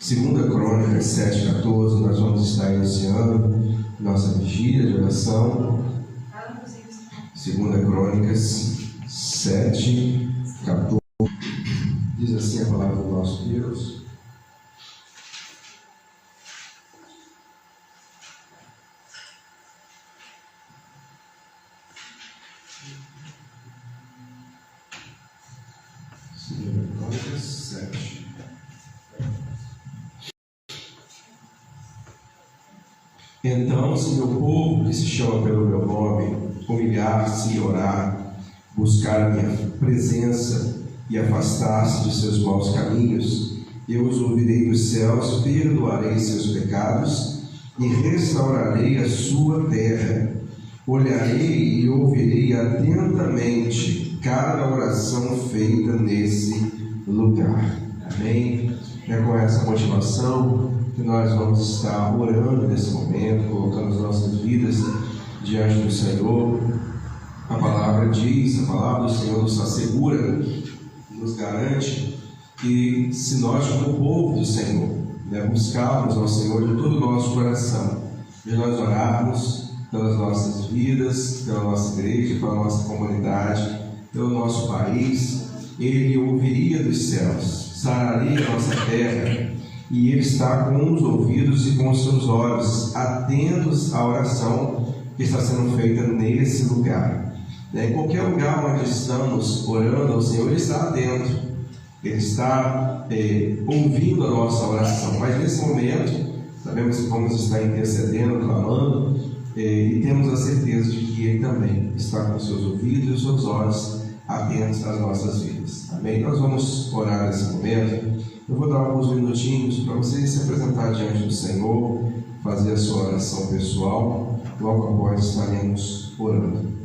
Segunda Crônicas 7:14, nós vamos estar iniciando nossa vigília de oração. Segunda Crônicas 7:14, diz assim a palavra do nosso Deus. Segunda Crônicas 7. Então, se meu povo, que se chama pelo meu nome, humilhar-se e orar, buscar a minha presença e afastar-se de seus maus caminhos, eu os ouvirei dos céus, perdoarei seus pecados e restaurarei a sua terra. Olharei e ouvirei atentamente cada oração feita nesse lugar. Amém? É com essa motivação que nós vamos estar orando nesse momento, colocando as nossas vidas diante do Senhor. A palavra diz, a palavra do Senhor nos assegura, nos garante que se nós, como povo do Senhor, buscarmos ao Senhor de todo o nosso coração, e nós orarmos pelas nossas vidas, pela nossa igreja, pela nossa comunidade, pelo nosso país, Ele ouviria dos céus, sararia a nossa terra, e Ele está com os ouvidos e com os seus olhos atentos à oração que está sendo feita nesse lugar. Em qualquer lugar onde estamos orando ao Senhor, Ele está atento, Ele está ouvindo a nossa oração. Mas nesse momento, sabemos que vamos estar intercedendo, clamando, e temos a certeza de que Ele também está com os seus ouvidos e os seus olhos atentos às nossas vidas. Amém? Nós vamos orar nesse momento. Eu vou dar alguns minutinhos para vocês se apresentar diante do Senhor, fazer a sua oração pessoal. Logo após estaremos orando.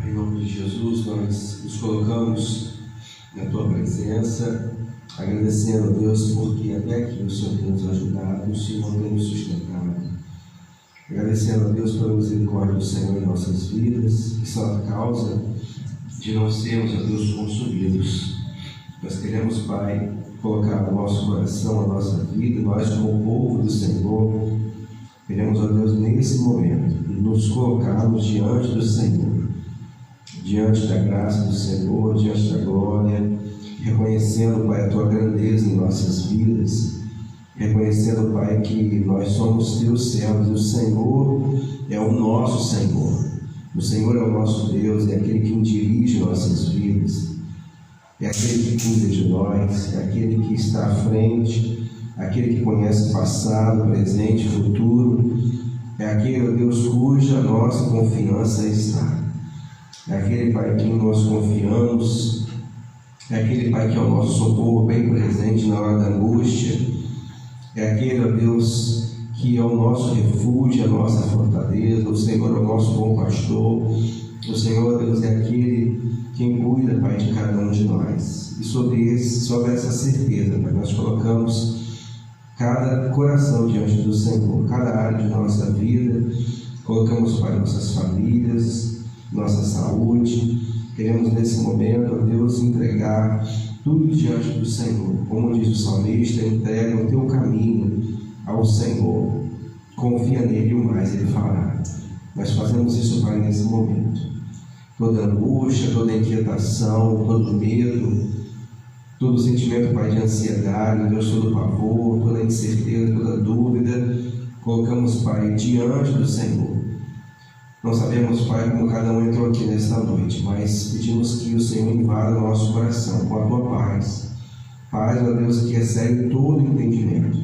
Em nome de Jesus, nós nos colocamos na Tua presença, agradecendo a Deus porque até aqui o Senhor tem nos ajudado, o Senhor tem nos sustentado. Agradecendo a Deus pela misericórdia do Senhor em nossas vidas, que são a causa de não sermos, a Deus, consumidos. Nós queremos, Pai, colocar o nosso coração, a nossa vida, nós como povo do Senhor, queremos, a Deus, nesse momento, nos colocarmos diante do Senhor, diante da graça do Senhor, diante da glória, reconhecer reconhecendo, Pai, a Tua grandeza em nossas vidas, reconhecendo, Pai, que nós somos Teus servos e o Senhor é o nosso Senhor. O Senhor é o nosso Deus, é aquele que dirige nossas vidas, é aquele que cuida de nós, é aquele que está à frente, aquele que conhece passado, presente, futuro, é aquele, ó Deus, cuja nossa confiança está. É aquele, Pai, em quem nós confiamos, é aquele, Pai, que é o nosso socorro bem presente na hora da angústia, é aquele, ó Deus, que é o nosso refúgio, a nossa fortaleza. O Senhor é o nosso bom pastor. O Senhor, Deus, é aquele quem cuida, Pai, de cada um de nós. E sobre essa certeza, Pai, nós colocamos cada coração diante do Senhor, cada área de nossa vida, colocamos, Pai, nossas famílias, nossa saúde. Queremos nesse momento, ó Deus, entregar tudo diante do Senhor. Como diz o salmista, entrega o teu caminho ao Senhor, confia nele e o mais ele fará. Nós fazemos isso, Pai, nesse momento. Toda angústia, toda inquietação, todo medo, todo sentimento, Pai, de ansiedade, Deus, todo pavor, toda incerteza, toda dúvida, colocamos, Pai, diante do Senhor. Não sabemos, Pai, como cada um entrou aqui nesta noite, mas pedimos que o Senhor invada o nosso coração com a Tua paz. Paz, ó Deus, que excede todo entendimento.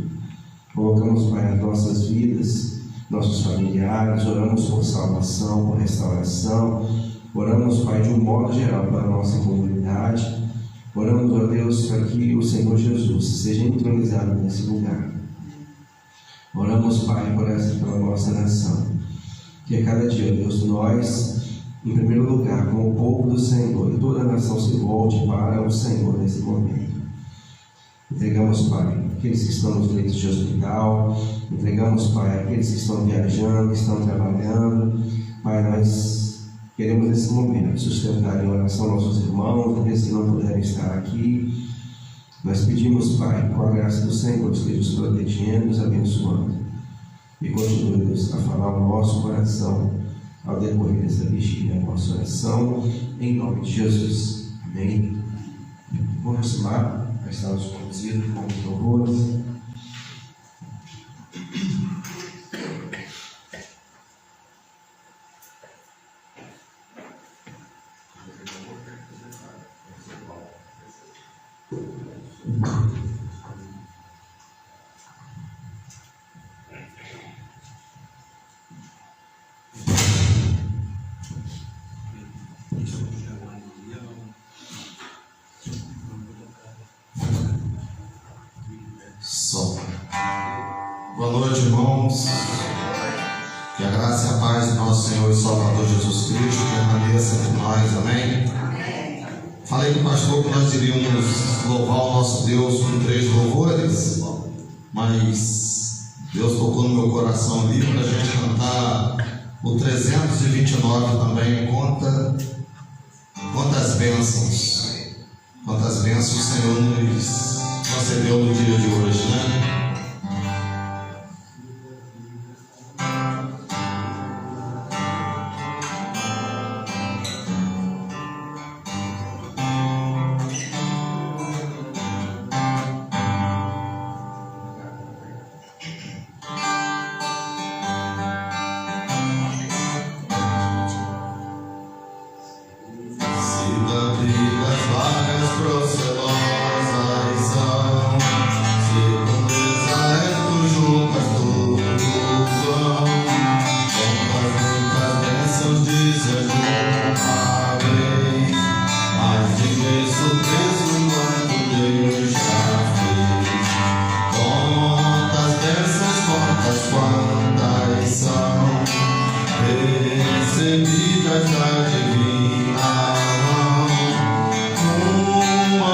Colocamos, Pai, as nossas vidas, nossos familiares, oramos por salvação, por restauração, oramos, Pai, de um modo geral para a nossa comunidade. Oramos, ó Deus, para que o Senhor Jesus seja entronizado nesse lugar. Oramos, Pai, pela nossa nação. Que a cada dia, Deus, nós, em primeiro lugar, como o povo do Senhor, e toda a nação se volte para o Senhor nesse momento. Entregamos, Pai, aqueles que estão nos leitos de hospital, entregamos, Pai, aqueles que estão viajando, que estão trabalhando. Pai, nós queremos nesse momento sustentar em oração nossos irmãos, aqueles que não puderem estar aqui. Nós pedimos, Pai, com a graça do Senhor, esteja nos protegendo, nos abençoando. E continue, Deus, a falar o nosso coração ao decorrer dessa vigília, a nossa oração, em nome de Jesus. Amém. Vamos aproximar. Estamos conduzidos com os louvores. Boa noite, irmãos. Que a graça e a paz do nosso Senhor e Salvador Jesus Cristo permaneça entre nós. Amém? Amém. Falei com o pastor que nós iríamos louvar o nosso Deus com 3 louvores, mas Deus tocou no meu coração ali para a gente cantar o 329 também. Quantas bênçãos o Senhor nos concedeu no dia de hoje, né? recebidas da divina mão, uma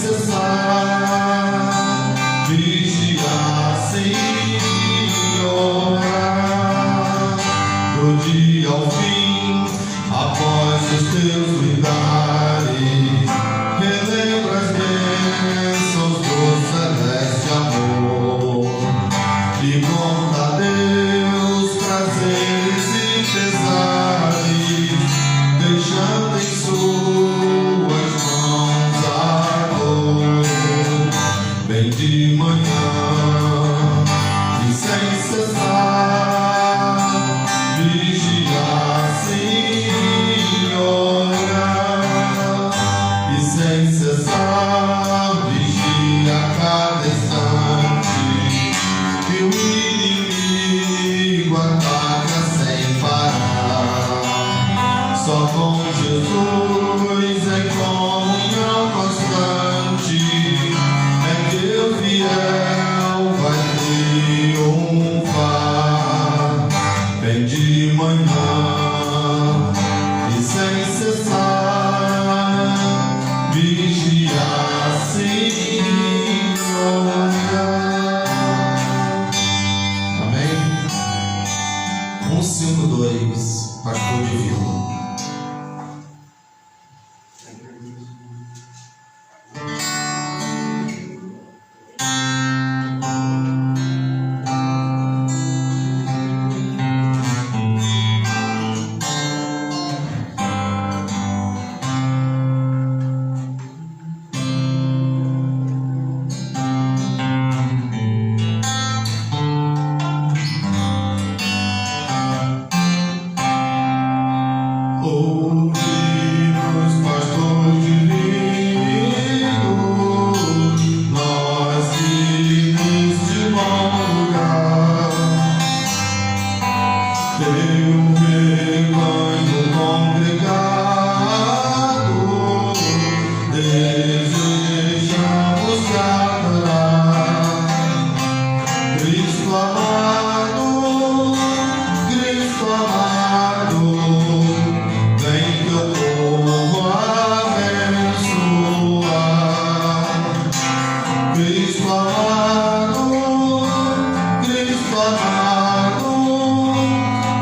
cessar, vigiar sem orar, do dia ao fim, após os teus milagres, relembra as bênçãos do celeste amor, e conta a Deus prazeres e pesares, deixando em suas mãos a dor. Vem de manhã e sem cessar, vigiar sem orar, e sem cessar, vigia a cada instante, que o inimigo ataca sem parar. Só com Jesus em comunhão constante é que o fiel vai triunfar. Vem de manhã e sem cessar, vigiar sem orar. Amém? 152, Pastor Divino. Ouvimos, Pastor Divino, nós filhos de bom lugar, teu rebanho congregado, desejamos te adorar. Cristo amado, Cristo amado, vem teu povo abençoar. Cristo amado, Cristo amado,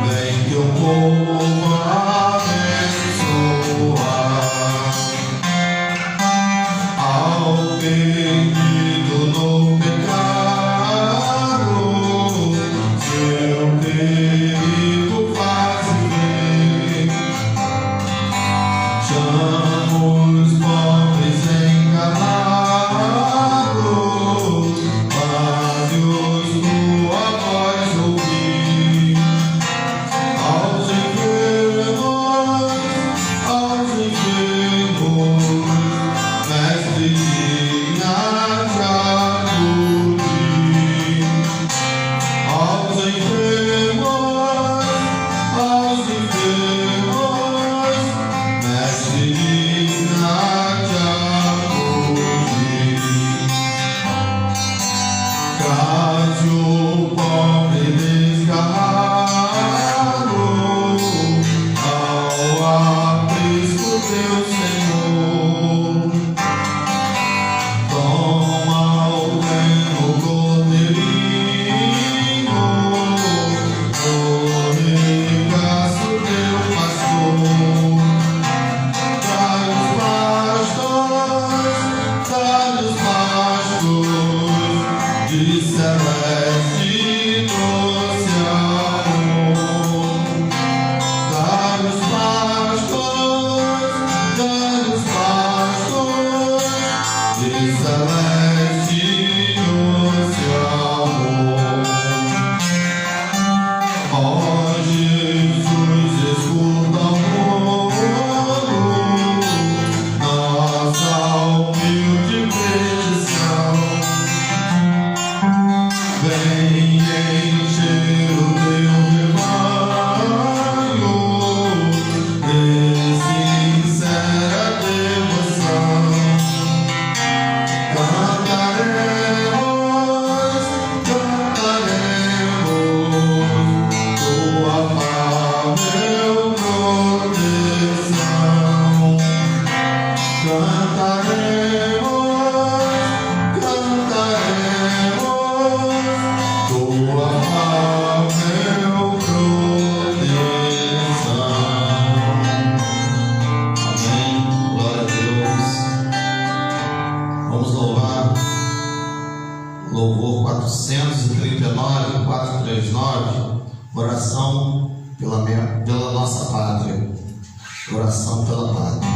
vem teu povo abençoar. Ao perdido no pecado, seu querido faz ver. Chama os pobres enganados, faz-os tua voz ouvir. Aos enfermos, mestre digna-te acudir. Aos enfermos, mestre digna-te acudir. Traze o pobre desgarrado ao aprisco teu Senhor. Toma o tenro cordeirinho no regaço teu pastor. Trai os pastos de celeste doce amor. Trai os pastos de celeste doce amor. Ó Jesus, escuta o coro, nossa humilde petição. Vem encher o teu rebanho de sincera devoção. louvar louvor 439, 439, oração pela nossa pátria, oração pela pátria.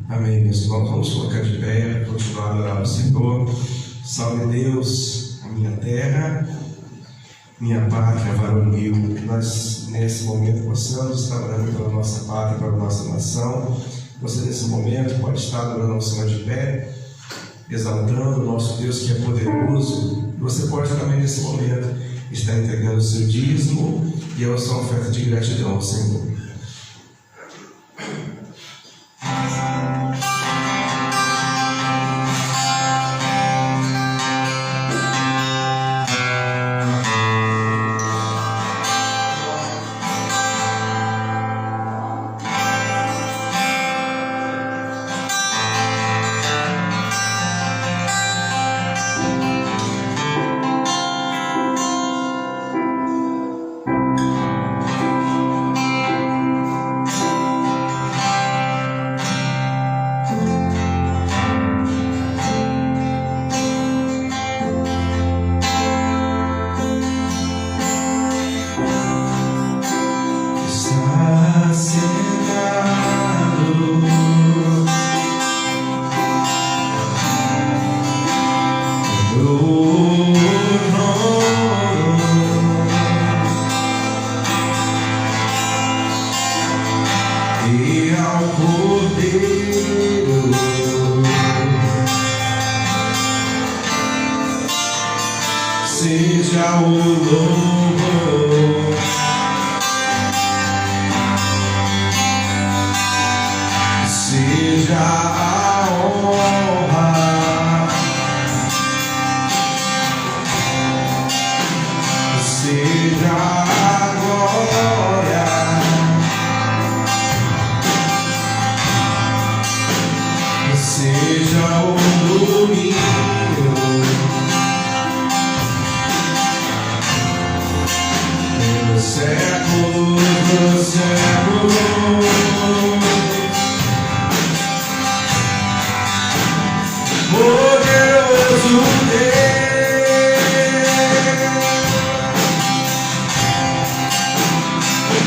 Amém, meus irmãos. Vamos colocar de pé, continuar a adorar o Senhor. Salve Deus, a minha terra, minha pátria varonil. Que nós, nesse momento, possamos estar orando pela nossa pátria, pela nossa nação. Você, nesse momento, pode estar adorando ao Senhor de pé, exaltando o nosso Deus que é poderoso. Você pode também, nesse momento, estar entregando o seu dízimo e a sua oferta de gratidão ao Senhor. Seja o louvor, seja a honra, seja a glória, seja o domínio. Séculos dos séculos, poderoso Deus,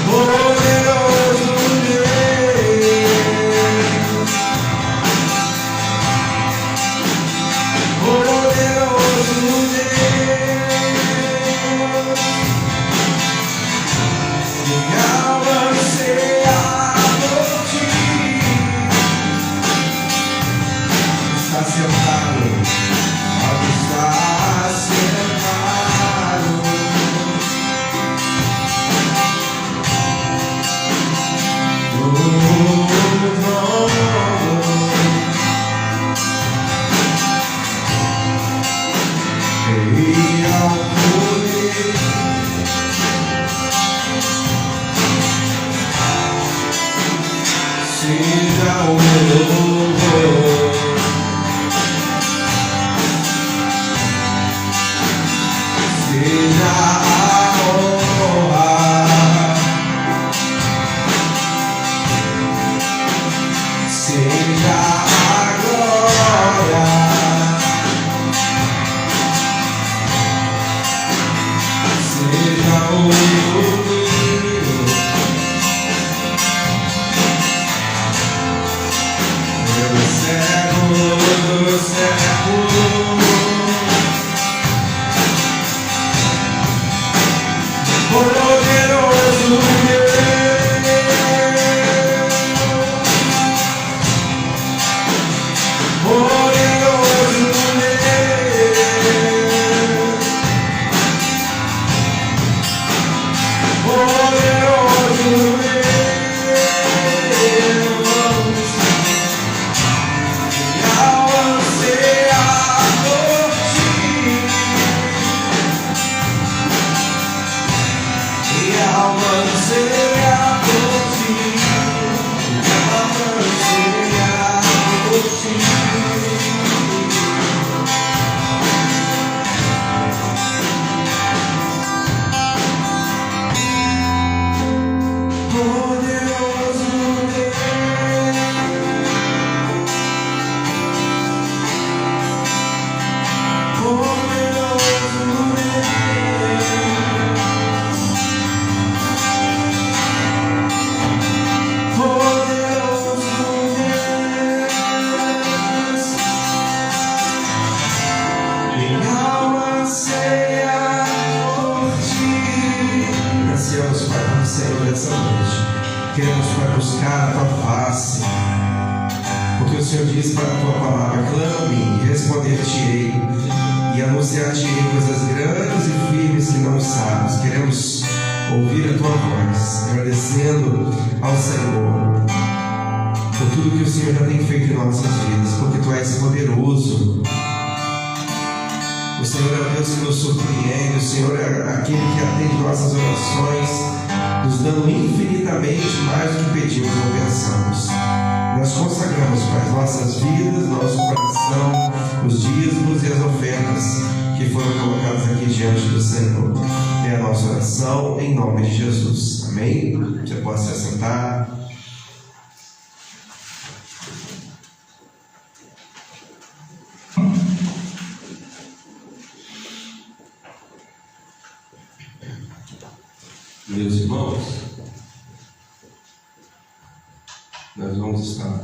poderoso queremos, Pai, buscar a Tua face, porque o Senhor diz para a Tua palavra: clame e responder-te-ei, e anunciar-te-ei coisas grandes e firmes que não sabes. Queremos ouvir a Tua voz, agradecendo ao Senhor por tudo que o Senhor já tem feito em nossas vidas, porque Tu és poderoso. O Senhor é o Deus que nos surpreende, o Senhor é aquele que atende nossas orações, nos dando infinitamente mais do que pedimos ou pensamos. Nós consagramos, Pai, as nossas vidas, nosso coração, os dízimos e as ofertas que foram colocadas aqui diante do Senhor. É a nossa oração em nome de Jesus. Amém? Você pode se assentar. Meus irmãos, nós vamos estar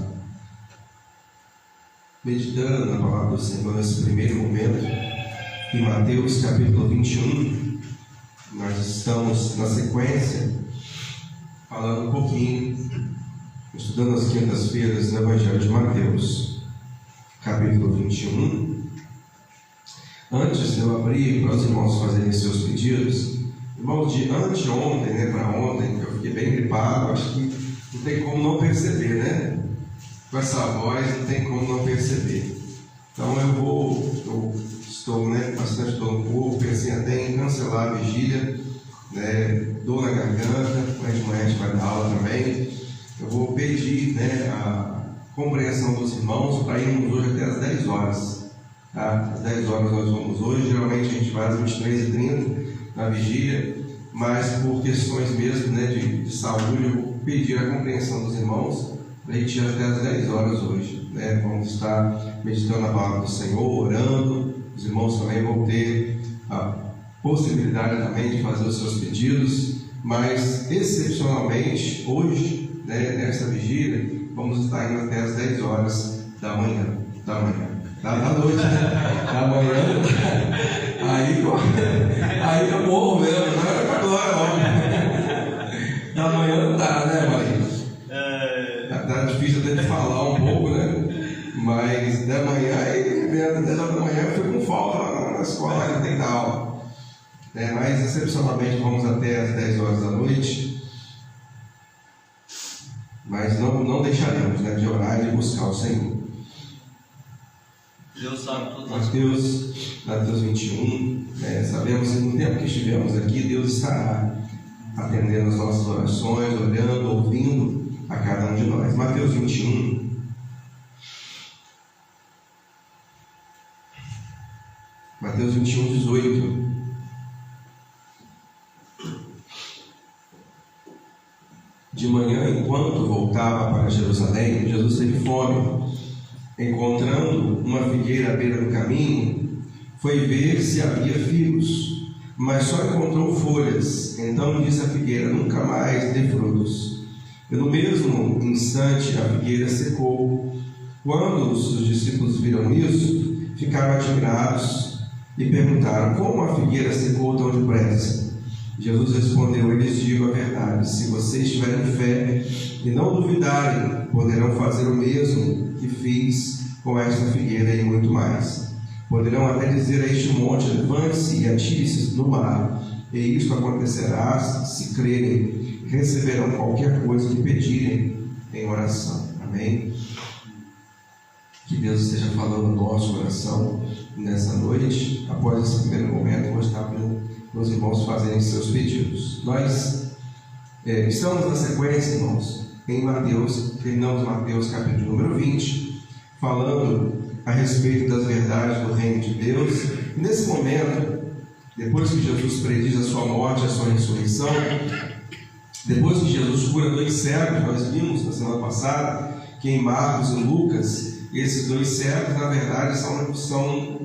meditando na palavra do Senhor nesse primeiro momento, em Mateus capítulo 21. Nós estamos na sequência, falando um pouquinho, estudando as quintas-feiras no Evangelho de Mateus, capítulo 21. Antes de eu abrir para os irmãos fazerem seus pedidos, irmãos, de anteontem, para ontem, que eu fiquei bem gripado, acho que não tem como não perceber, né? Com essa voz não tem como não perceber. Então eu estou bastante dor no corpo, pensei até em cancelar a vigília, dor na garganta, mas de manhã a gente vai dar aula também. Eu vou pedir a compreensão dos irmãos para irmos hoje até às 10 horas. Tá? Às 10 horas nós vamos hoje, geralmente a gente vai às 23h30 na vigília, mas por questões mesmo de saúde, eu vou pedir a compreensão dos irmãos para a gente ir até às 10 horas hoje. Vamos estar meditando a palavra do Senhor, orando. Os irmãos também vão ter a possibilidade também de fazer os seus pedidos, mas excepcionalmente hoje, nessa vigília, vamos estar indo até às 10 horas da manhã. Da noite, da manhã. Aí eu morro mesmo, não era para glória, ó. Da manhã não dá, né, Maria? Tá difícil até de falar um pouco, mas da manhã, aí, 10 horas da manhã, eu fui com falta lá na escola, que tem que dar aula. Mas excepcionalmente vamos até às 10 horas da noite, mas não deixaremos de orar e de buscar o Senhor. Deus sabe tudo. Mateus 21, sabemos que no tempo que estivemos aqui, Deus estará atendendo as nossas orações, olhando, ouvindo a cada um de nós. Mateus 21. Mateus 21, 18. De manhã, enquanto voltava para Jerusalém, Jesus teve fome. Encontrando uma figueira à beira do caminho, foi ver se havia figos, mas só encontrou folhas. Então disse à figueira: nunca mais dê frutos. E no mesmo instante a figueira secou. Quando os discípulos viram isso, ficaram admirados e perguntaram: como a figueira secou tão depressa? Jesus respondeu: eu lhes digo a verdade, se vocês tiverem fé e não duvidarem, poderão fazer o mesmo que fiz com esta figueira e muito mais. Poderão até dizer a este monte: levante-se e atire-se no mar, e isto acontecerá se crerem. Receberão qualquer coisa que pedirem em oração. Amém? Que Deus esteja falando no nosso coração nessa noite. Após esse primeiro momento, vou estar para os irmãos fazerem seus pedidos. Nós estamos na sequência, irmãos, em Mateus. Terminamos Mateus capítulo número 20, falando a respeito das verdades do reino de Deus. E nesse momento, depois que Jesus prediz a sua morte, a sua ressurreição, depois que Jesus cura 2 cegos, nós vimos na semana passada que em Marcos e Lucas, esses 2 cegos, na verdade, são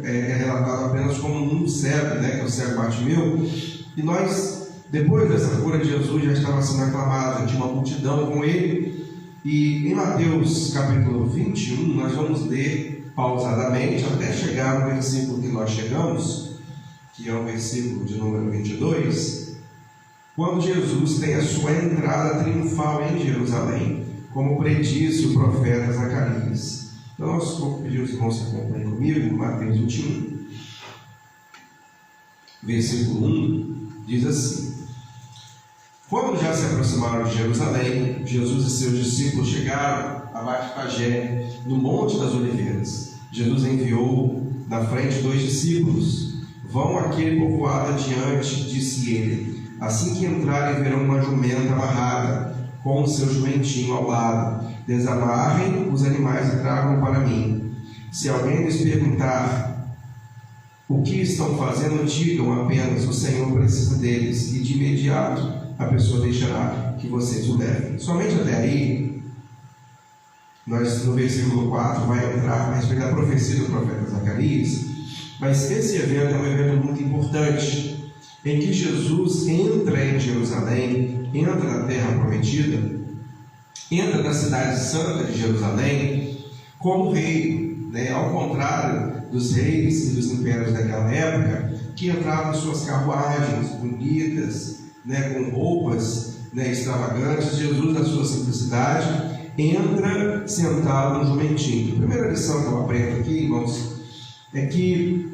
relatados apenas como um cego, que é o cego Bartimeu. E nós, depois dessa cura de Jesus, já estava sendo aclamado, tinha uma multidão com ele. E em Mateus capítulo 21, nós vamos ler pausadamente até chegar no versículo que nós chegamos, que é o versículo de número 22. quando Jesus tem a sua entrada triunfal em Jerusalém, como predisse o profeta Zacarias. Então, nós vamos pedir os irmãos que acompanhem comigo, Mateus 21, versículo 1, diz assim: Quando já se aproximaram de Jerusalém, Jesus e seus discípulos chegaram a Betfagé, no Monte das Oliveiras. Jesus enviou na frente 2 discípulos. Vão àquele povoado adiante, disse ele. Assim que entrarem, verão uma jumenta amarrada, com o seu jumentinho ao lado. Desamarrem os animais e tragam para mim. Se alguém lhes perguntar o que estão fazendo, digam apenas: o Senhor precisa deles, e de imediato a pessoa deixará que vocês o levem. Somente até aí, nós no versículo 4 vai entrar a respeito da profecia do profeta Zacarias, mas esse evento é um evento muito importante, em que Jesus entra em Jerusalém, entra na terra prometida, entra na cidade santa de Jerusalém como rei, ao contrário dos reis e dos impérios daquela época, que entravam em suas carruagens bonitas, com roupas extravagantes. Jesus, na sua simplicidade, entra sentado no jumentinho. A primeira lição que eu aprendo aqui, irmãos, é que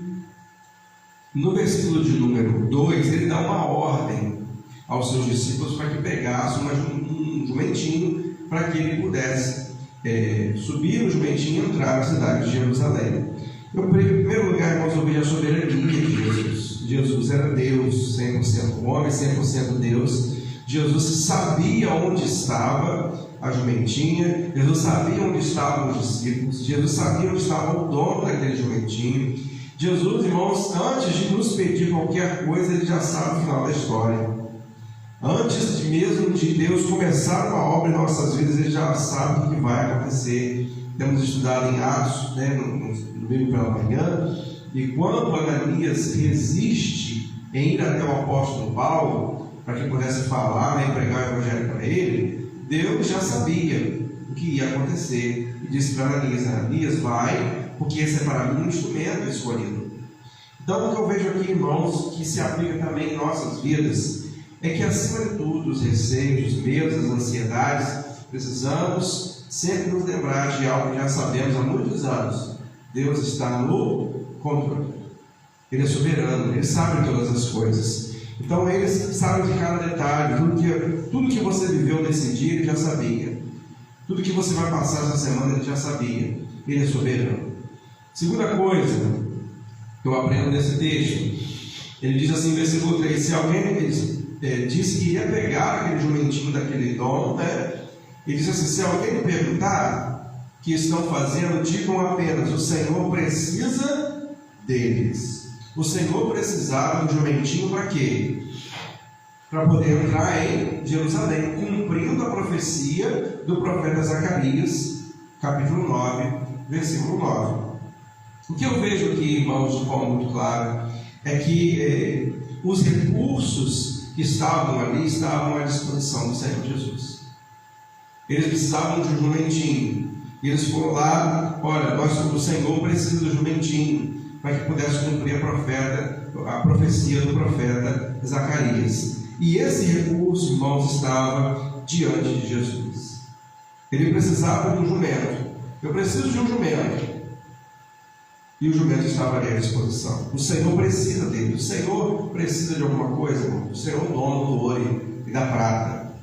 no versículo de número 2, ele dá uma ordem aos seus discípulos para que pegassem um jumentinho, para que ele pudesse subir no jumentinho e entrar na cidade de Jerusalém. Eu creio, em primeiro lugar, irmãos, eu vejo a soberania de Jesus. Jesus era Deus, 100% homem, 100% Deus. Jesus sabia onde estava a jumentinha, Jesus sabia onde estavam os discípulos, Jesus sabia onde estava o dono daquele jumentinho. Jesus, irmãos, antes de nos pedir qualquer coisa, ele já sabe o final da história. Antes mesmo de Deus começar uma obra em nossas vidas, ele já sabe o que vai acontecer. Temos estudado em Atos, no domingo pela manhã, e quando Ananias resiste em ir até o apóstolo Paulo, para que pudesse falar, e pregar o evangelho para ele, Deus já sabia o que ia acontecer, e disse para Ananias: Ananias, vai, porque esse é para mim um instrumento escolhido. Então, o que eu vejo aqui, irmãos, que se aplica também em nossas vidas, é que, acima de tudo, os receios, os medos, as ansiedades, precisamos sempre nos lembrar de algo que já sabemos há muitos anos: Deus está no controle. Ele é soberano, Ele sabe de todas as coisas. Então, Ele sabe de cada detalhe. Tudo que você viveu nesse dia, Ele já sabia. Tudo que você vai passar essa semana, Ele já sabia. Ele é soberano. Segunda coisa que eu aprendo nesse texto, ele diz assim, versículo 3: se alguém disse que ia pegar aquele jumentinho daquele dono, ele diz assim: se alguém me perguntar o que estão fazendo, digam apenas: o Senhor precisa deles. O Senhor precisava do jumentinho para quê? Para poder entrar em Jerusalém, cumprindo a profecia do profeta Zacarias, capítulo 9, versículo 9. O que eu vejo aqui, irmãos, de forma muito clara, é que os recursos que estavam ali estavam à disposição do Senhor Jesus. Eles precisavam de um jumentinho. E eles foram lá: olha, o Senhor precisa do jumentinho para que pudesse cumprir a profecia do profeta Zacarias. E esse recurso, irmãos, estava diante de Jesus. Ele precisava de um jumento. Eu preciso de um jumento. E o jumento estava ali à disposição. O Senhor precisa dele. O Senhor precisa de alguma coisa, irmão. O Senhor é o dono do ouro e da prata,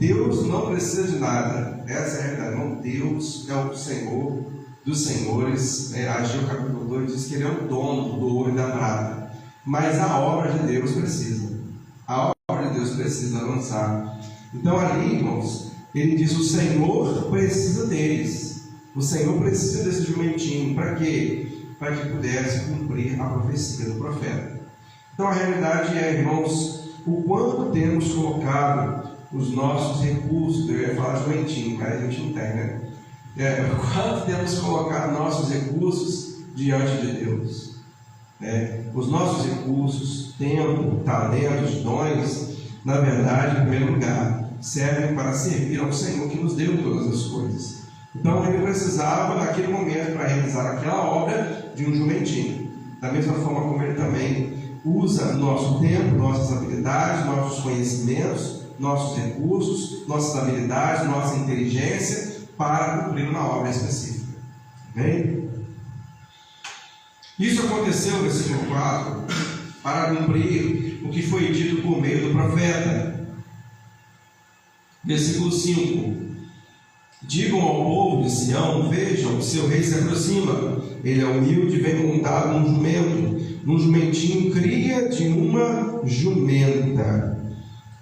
Deus não precisa de nada. Essa é a realidade. Não, Deus é o Senhor dos senhores. Ageu capítulo 2 diz que Ele é o dono do ouro e da prata. Mas a obra de Deus precisa. A obra de Deus precisa avançar. Então ali, irmãos, ele diz: o Senhor precisa deles. O Senhor precisa desse jumentinho. Para quê? Para que pudesse cumprir a profecia do profeta. Então a realidade é, irmãos, o quanto temos colocado os nossos recursos. Eu ia falar jumentinho, mas a gente não tem, o quanto temos colocado nossos recursos diante de Deus. Os nossos recursos, tempo, talentos, dons, na verdade, em primeiro lugar, servem para servir ao Senhor que nos deu todas as coisas. Então ele precisava, naquele momento, para realizar aquela obra, de um jumentinho. Da mesma forma como ele também usa nosso tempo, nossas habilidades, nossos conhecimentos, nossos recursos, nossas habilidades, nossa inteligência para cumprir uma obra específica. Amém? Isso aconteceu, versículo 4, para cumprir o que foi dito por meio do profeta. Versículo 5: digam ao povo de Sião: vejam, seu rei se aproxima, ele é humilde, vem montado num jumentinho, cria de uma jumenta.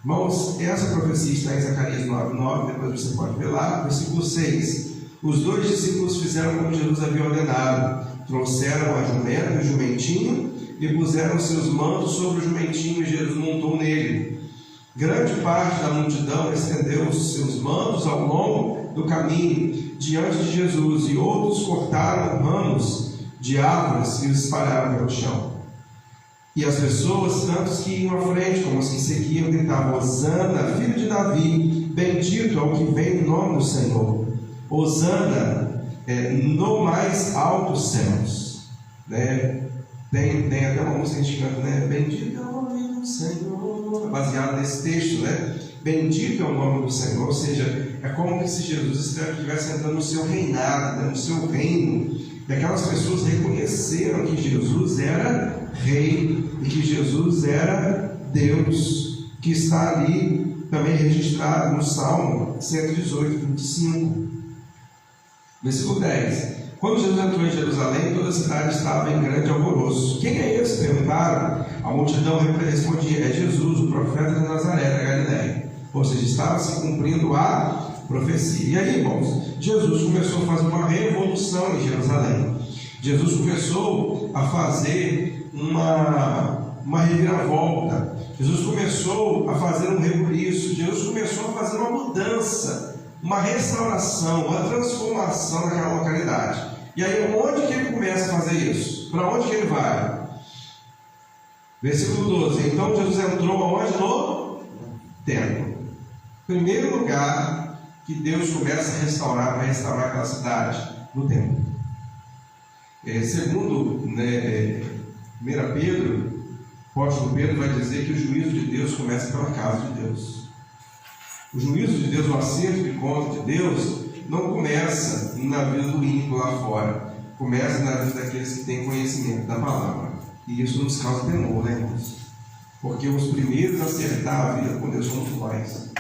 Irmãos, essa profecia está em Zacarias 9:9, depois você pode ver lá. Versículo 6: os 2 discípulos fizeram como Jesus havia ordenado, trouxeram a jumenta e o jumentinho e puseram seus mantos sobre o jumentinho, e Jesus montou nele. Grande parte da multidão estendeu os seus mantos ao longo do caminho diante de Jesus, e outros cortaram ramos de árvores e os espalharam pelo chão. E as pessoas, tantos que iam à frente como os que seguiam, gritavam: Hosana, filho de Davi, bendito é o que vem no nome do Senhor. Hosana no mais altos céus. Tem até uma música que a gente canta, né? Bendito é o nome do Senhor, baseado nesse texto, né? Bendito é o nome do Senhor. Ou seja, é como se Jesus estivesse entrando no seu reinado, no seu reino. E aquelas pessoas reconheceram que Jesus era rei e que Jesus era Deus, que está ali também registrado no Salmo 118, 25. Versículo 10: quando Jesus entrou em Jerusalém, toda a cidade estava em grande alvoroço. Quem é esse? Perguntaram. A multidão respondia: é Jesus, o profeta de Nazaré, da Galiléia. Ou seja, estava se cumprindo a profecia. E aí, irmãos, Jesus começou a fazer uma revolução em Jerusalém. Jesus começou a fazer uma reviravolta. Jesus começou a fazer um rebuliço. Jesus começou a fazer uma mudança, uma restauração, uma transformação naquela localidade. E aí, onde que ele começa a fazer isso? Para onde que ele vai? Versículo 12: então Jesus entrou aonde? No templo. Primeiro lugar que Deus começa a restaurar, vai restaurar aquela cidade, no templo. Segundo 1 Pedro, o apóstolo Pedro vai dizer que o juízo de Deus começa pela casa de Deus. O juízo de Deus, o acerto de conta de Deus, não começa na vida do ímpio lá fora, começa na vida daqueles que têm conhecimento da palavra. E isso nos causa temor, né, irmãos? Porque os primeiros a acertar a vida com Deus somos nós.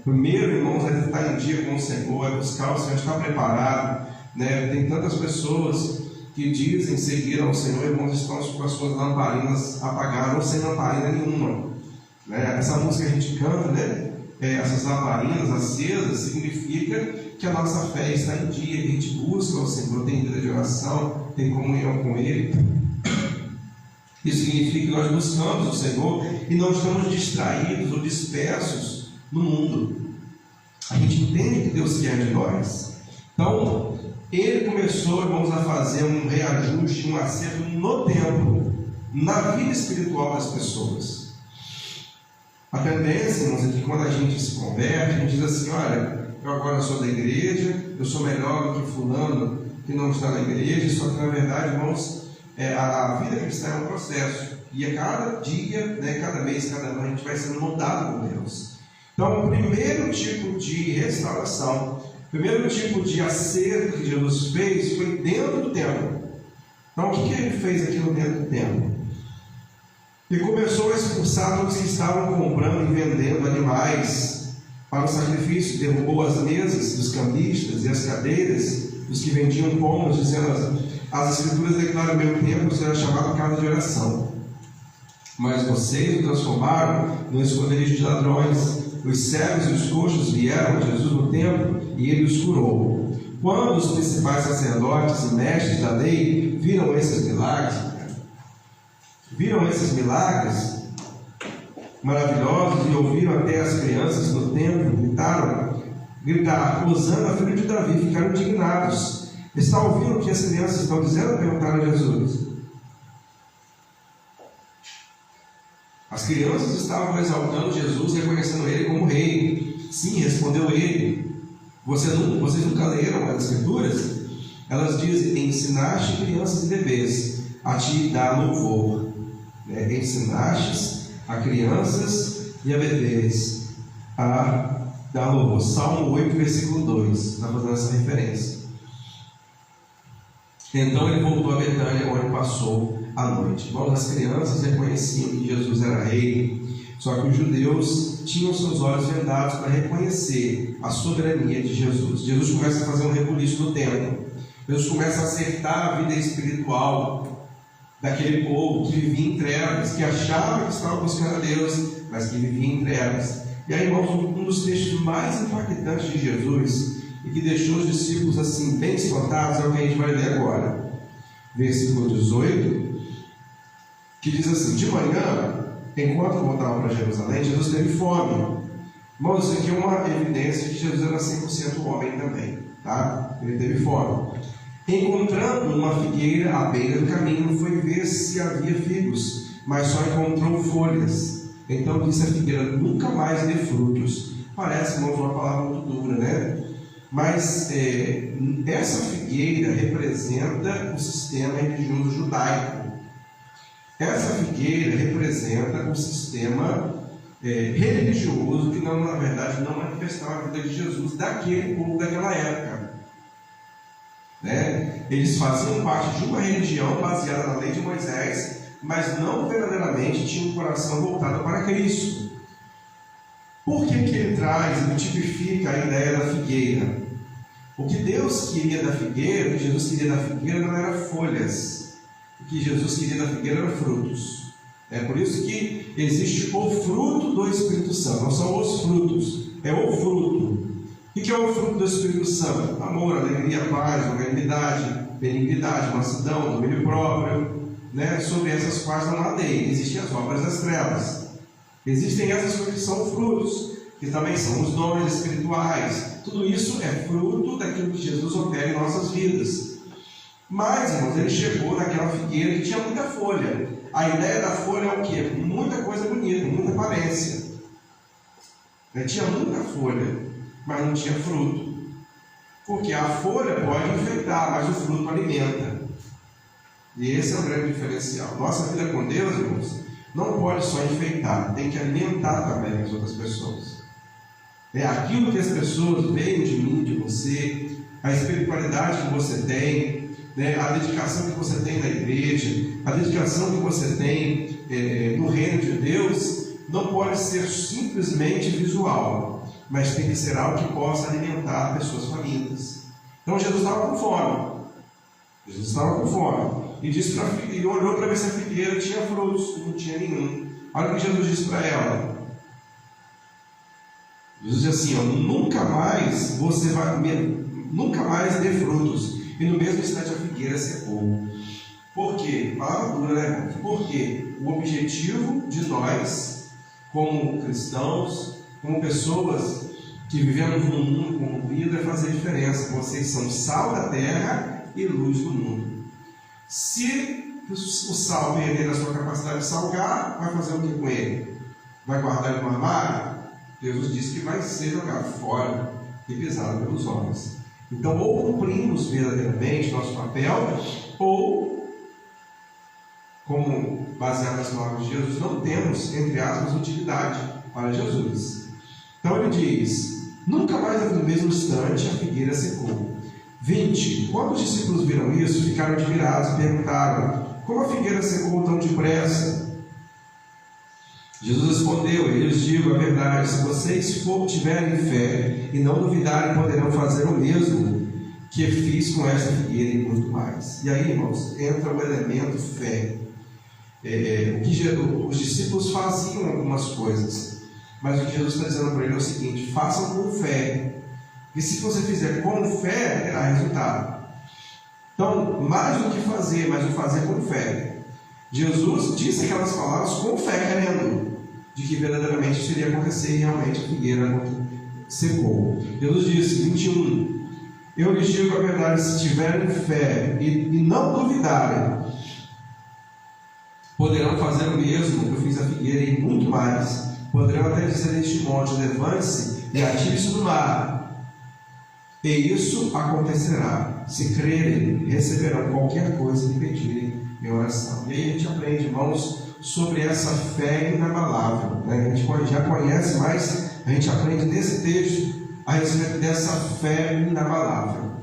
Primeiro, irmãos, é estar em dia com o Senhor, é buscar o Senhor, estar preparado. Tem tantas pessoas que dizem seguir ao Senhor, irmãos, estão com as suas lamparinas apagadas, ou sem lamparina nenhuma. Essa música que a gente canta, essas lamparinas acesas, significa que a nossa fé está em dia, que a gente busca o Senhor, tem vida de oração, tem comunhão com Ele. Isso significa que nós buscamos o Senhor e não estamos distraídos ou dispersos no mundo. A gente entende que Deus quer de nós. Então, Ele começou, irmãos, a fazer um reajuste, um acerto no tempo, na vida espiritual das pessoas. A tendência, irmãos, é que quando a gente se converte, a gente diz assim: olha, eu agora sou da igreja, eu sou melhor do que fulano que não está na igreja. Só que na verdade, irmãos, a vida cristã é um processo, e a cada dia, cada mês, cada ano, a gente vai sendo moldado por Deus. Então, o primeiro tipo de restauração, o primeiro tipo de acerto que Jesus fez foi dentro do templo. Então, o que ele fez aquilo dentro do templo? Ele começou a expulsar todos que estavam comprando e vendendo animais para o sacrifício. Derrubou as mesas dos cambistas e as cadeiras dos que vendiam pombas, dizendo: as escrituras declaram: meu templo será chamado casa de oração, mas vocês o transformaram no esconderijo de ladrões. Os cegos e os coxos vieram a Jesus no templo e ele os curou. Quando os principais sacerdotes e mestres da lei viram esses milagres maravilhosos, e ouviram até as crianças no templo gritar: Hosana, filho de Davi, ficaram indignados. Está ouvindo o que as crianças estão dizendo? Perguntaram a Jesus. As crianças estavam exaltando Jesus, reconhecendo Ele como rei. Sim, respondeu ele. Vocês nunca leram as escrituras? Elas dizem: ensinaste crianças e bebês a te dar louvor. Ensinastes a crianças e a bebês a dar louvor. Salmo 8, versículo 2, está fazendo essa referência. Então ele voltou a Betânia, onde passou a noite. Bom, as crianças reconheciam que Jesus era rei, só que os judeus tinham seus olhos vendados para reconhecer a soberania de Jesus. Jesus começa a fazer um rebuliço no templo. Jesus começa a acertar a vida espiritual daquele povo que vivia em trevas, que achava que estava buscando a Deus, mas que vivia em trevas. E aí, irmãos, um dos textos mais impactantes de Jesus e que deixou os discípulos assim bem espantados é o que a gente vai ler agora. Versículo 18, que diz assim: de manhã, enquanto voltavam para Jerusalém, Jesus teve fome. Irmãos, isso aqui é uma evidência de que Jesus era 100% homem também, tá? Ele teve fome. Encontrando uma figueira à beira do caminho, foi ver se havia figos, mas só encontrou folhas. Então disse a figueira: nunca mais dê frutos. Parece, irmãos, uma palavra muito dura, né? Mas essa figueira representa o sistema religioso judaico. Essa figueira representa o sistema religioso que, não, na verdade, não manifestava a vida de Jesus daquele povo daquela época. Eles faziam parte de uma religião baseada na lei de Moisés, mas não verdadeiramente tinham um coração voltado para Cristo. Por que ele traz e tipifica a ideia da figueira? O que Deus queria da figueira, o que Jesus queria da figueira não era folhas. O que Jesus queria da figueira eram frutos. É por isso que existe o fruto do Espírito Santo. Não são os frutos, é o fruto. O que é o fruto do Espírito Santo? Amor, alegria, paz, longanimidade, benignidade, mansidão, domínio próprio. Sobre essas quais não há lei. Existem as obras das trevas. Existem essas coisas que são frutos, que também são os dons espirituais. Tudo isso é fruto daquilo que Jesus opera em nossas vidas. Mas, irmãos, ele chegou naquela figueira que tinha muita folha. A ideia da folha é o quê? Muita coisa bonita, muita aparência. Tinha muita folha, mas não tinha fruto. Porque a folha pode enfeitar, mas o fruto alimenta. E esse é o grande diferencial. Nossa vida com Deus, irmãos, não pode só enfeitar, tem que alimentar também as outras pessoas. É aquilo que as pessoas veem de mim, de você, a espiritualidade que você tem, a dedicação que você tem na igreja, a dedicação que você tem no reino de Deus, não pode ser simplesmente visual, mas tem que ser algo que possa alimentar pessoas famintas. Então Jesus estava com fome. Jesus estava com fome. E olhou para ver se a figueira tinha frutos. Não tinha nenhum. Olha o que Jesus disse para ela. Jesus diz assim: nunca mais você vai comer, nunca mais dê frutos. E no mesmo instante a figueira secou. Por quê? Palavra dura, né? Porque o objetivo de nós, como cristãos, como pessoas que vivemos num mundo corrompido, é fazer diferença. Vocês são sal da terra e luz do mundo. Se o sal perder a sua capacidade de salgar, vai fazer o que com ele? Vai guardar ele no armário? Jesus disse que vai ser jogado fora e pisado pelos homens. Então, ou cumprimos verdadeiramente nosso papel, ou, como baseado nas palavras de Jesus, não temos, entre aspas, utilidade para Jesus. Então ele diz: nunca mais no mesmo instante a figueira secou. 20. Quando os discípulos viram isso, ficaram admirados e perguntaram: como a figueira secou tão depressa? Jesus respondeu: eu lhes digo a verdade, se vocês tiverem fé e não duvidarem, poderão fazer o mesmo que fiz com esta figueira e muito mais. E aí, irmãos, entra o elemento fé. Os discípulos faziam algumas coisas, mas o que Jesus está dizendo para ele é o seguinte: façam com fé. E se você fizer com fé, terá resultado. Então, mais do que fazer, mas o fazer com fé. Jesus disse aquelas palavras com fé, querendo de que verdadeiramente isso iria acontecer, e realmente a figueira secou. Jesus disse, 21, eu lhes digo a verdade, se tiverem fé e não duvidarem, poderão fazer o mesmo que eu fiz a figueira e muito mais. Poderão até dizer este monte: levante-se e atire-se no mar. E isso acontecerá. Se crerem, receberão qualquer coisa que pedirem em oração. E aí a gente aprende, irmãos, sobre essa fé inabalável, né? A gente já conhece, mas a gente aprende nesse texto a respeito dessa fé inabalável.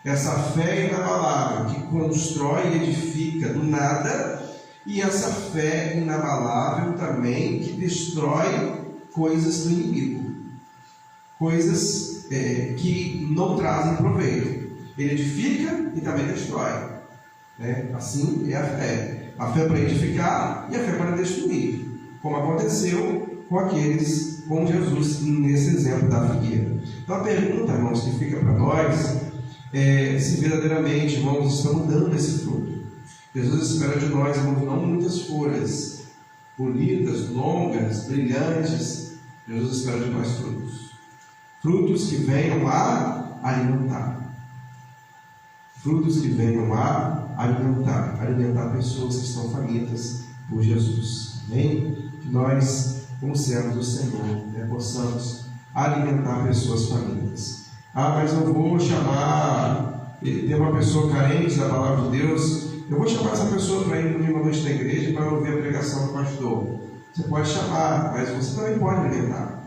Essa fé inabalável que constrói e edifica do nada, e essa fé inabalável também que destrói coisas do inimigo, coisas que não trazem proveito. Ele edifica e também destrói, né? Assim é a fé. A fé para edificar e a fé para destruir, como aconteceu com Jesus nesse exemplo da figueira. Então a pergunta, irmãos, que fica para nós é se verdadeiramente, irmãos, estamos dando esse fruto. Jesus espera de nós, irmãos, não muitas folhas bonitas, longas, brilhantes. Jesus espera de nós frutos. Frutos que venham a alimentar. Frutos que venham a alimentar pessoas que estão famintas por Jesus. Amém? Que nós, como servos do Senhor, possamos alimentar pessoas famintas. Mas eu vou chamar, tem uma pessoa carente da palavra de Deus, eu vou chamar essa pessoa para ir domingo à noite na igreja para ouvir a pregação do pastor. Você pode chamar, mas você também pode alimentar.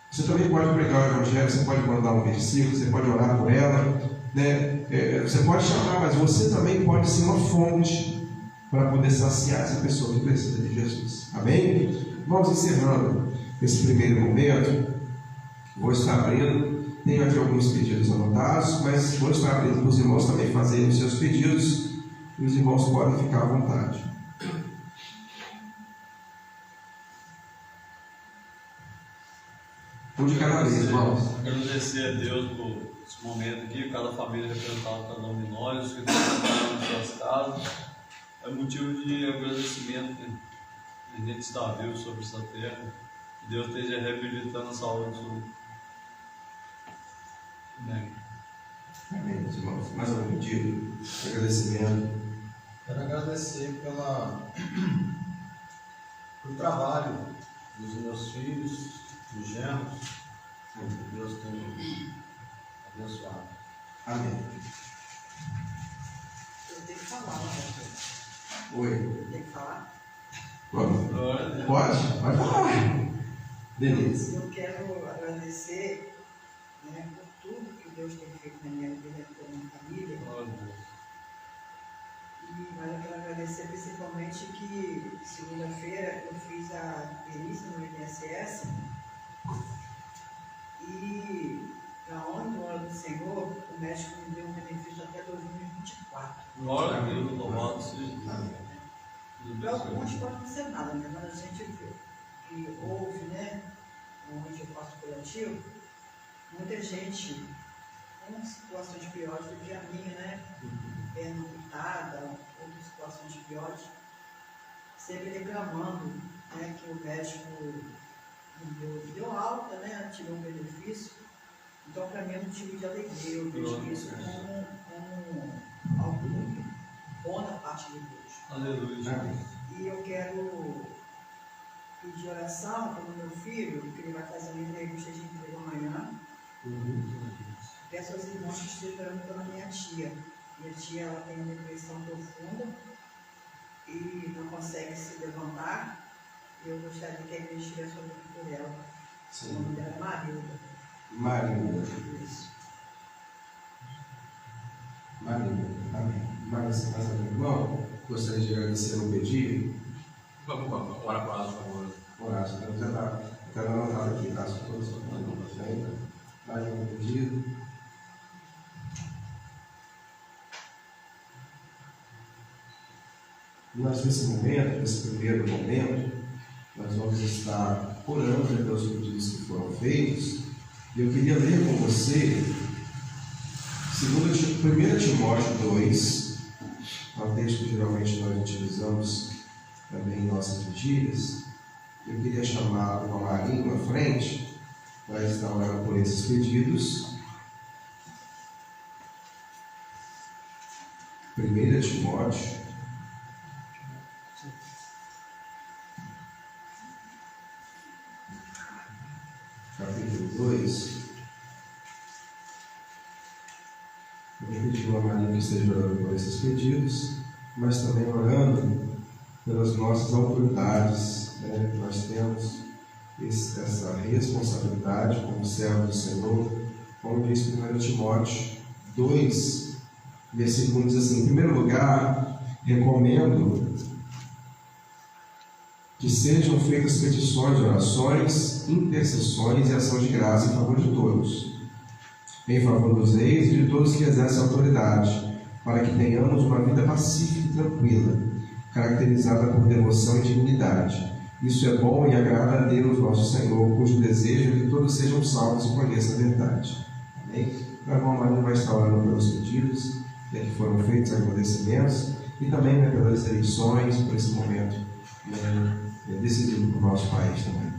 Você também pode pregar o evangelho, você pode mandar um versículo, você pode orar por ela, né? Você pode chamar, mas você também pode ser uma fonte para poder saciar essa pessoa que precisa de Jesus. Amém? Vamos encerrando esse primeiro momento. Vou estar abrindo. Tenho aqui alguns pedidos anotados, mas vou estar abrindo para os irmãos também fazerem os seus pedidos. E os irmãos podem ficar à vontade. Um de cada vez, irmãos. Agradecer a Deus por esse momento aqui, cada família representada, cada um de nós, os que estão trabalhando em suas casas. É motivo de agradecimento que a gente está vivo sobre essa terra. Que Deus esteja reabilitando a saúde do. Amém. Amém, meus irmãos. Mais algum pedido? Agradecimento. Quero agradecer pelo trabalho dos meus filhos, dos genros, que Deus tem abençoado. Amém. Eu tenho que falar, né? Oi. Tem que falar? Vamos? Glória a Deus. Pode falar. Denise. Eu quero agradecer, né, por tudo que Deus tem feito na minha vida, na minha família. Glória a Deus. Mas eu quero agradecer principalmente que segunda-feira eu fiz a perícia no INSS e, na honra do Senhor, o médico me deu um benefício até 2024. Glória a Deus, louvado seja. Para alguns pode não ser nada, né? Mas a gente vê que houve, né, onde eu faço curativo, muita gente com situações piores do que a minha, né? Perna amputada, outras situações piores, sempre reclamando, né, que o médico deu alta, né, tirou um benefício. Então, para mim é um motivo de alegria. Eu vejo isso como algo muito bom da parte de Deus. Aleluia. E eu quero pedir oração pelo meu filho, que ele vai fazer uma entrevista de emprego amanhã. Peço aos irmãos que estejam orando pela minha tia. Minha tia, ela tem uma depressão profunda e não consegue se levantar. Eu gostaria que a igreja estivesse orando por ela. Sim. O nome dela é Marilda. Marilda. Isso. Marilda. Amém. Mais algum irmão? Gostaria de agradecer no pedido. Vamos orar para nós, por favor. Horácio, eu quero anotar aqui, caso todos ainda. Mais algum pedido? Nós, nesse momento, nesse primeiro momento, nós vamos estar orando pelos pedidos que foram feitos. E eu queria ler com você 1 Timóteo 2, é um texto que geralmente nós utilizamos também em nossas vigílias. Eu queria chamar o Marinho à frente para estar orando por esses pedidos. 1 Timóteo capítulo 2. Eu vou pedir ao Marinho que esteja orando por esses pedidos, mas também orando pelas nossas autoridades, né? Nós temos essa responsabilidade como servo do Senhor, como diz 1 Timóteo 2, versículo diz assim: em primeiro lugar, recomendo que sejam feitas petições, orações, intercessões e ação de graça em favor de todos, em favor dos reis e de todos que exercem autoridade, para que tenhamos uma vida pacífica e tranquila, caracterizada por devoção e dignidade. Isso é bom e agrada a Deus, nosso Senhor, cujo desejo é que todos sejam salvos e conheçam a verdade. Amém? O irmão Marinho vai estar orando pelos pedidos que foram feitos, agradecimentos, e também, né, pelas eleições, por esse momento decidido para o nosso país também.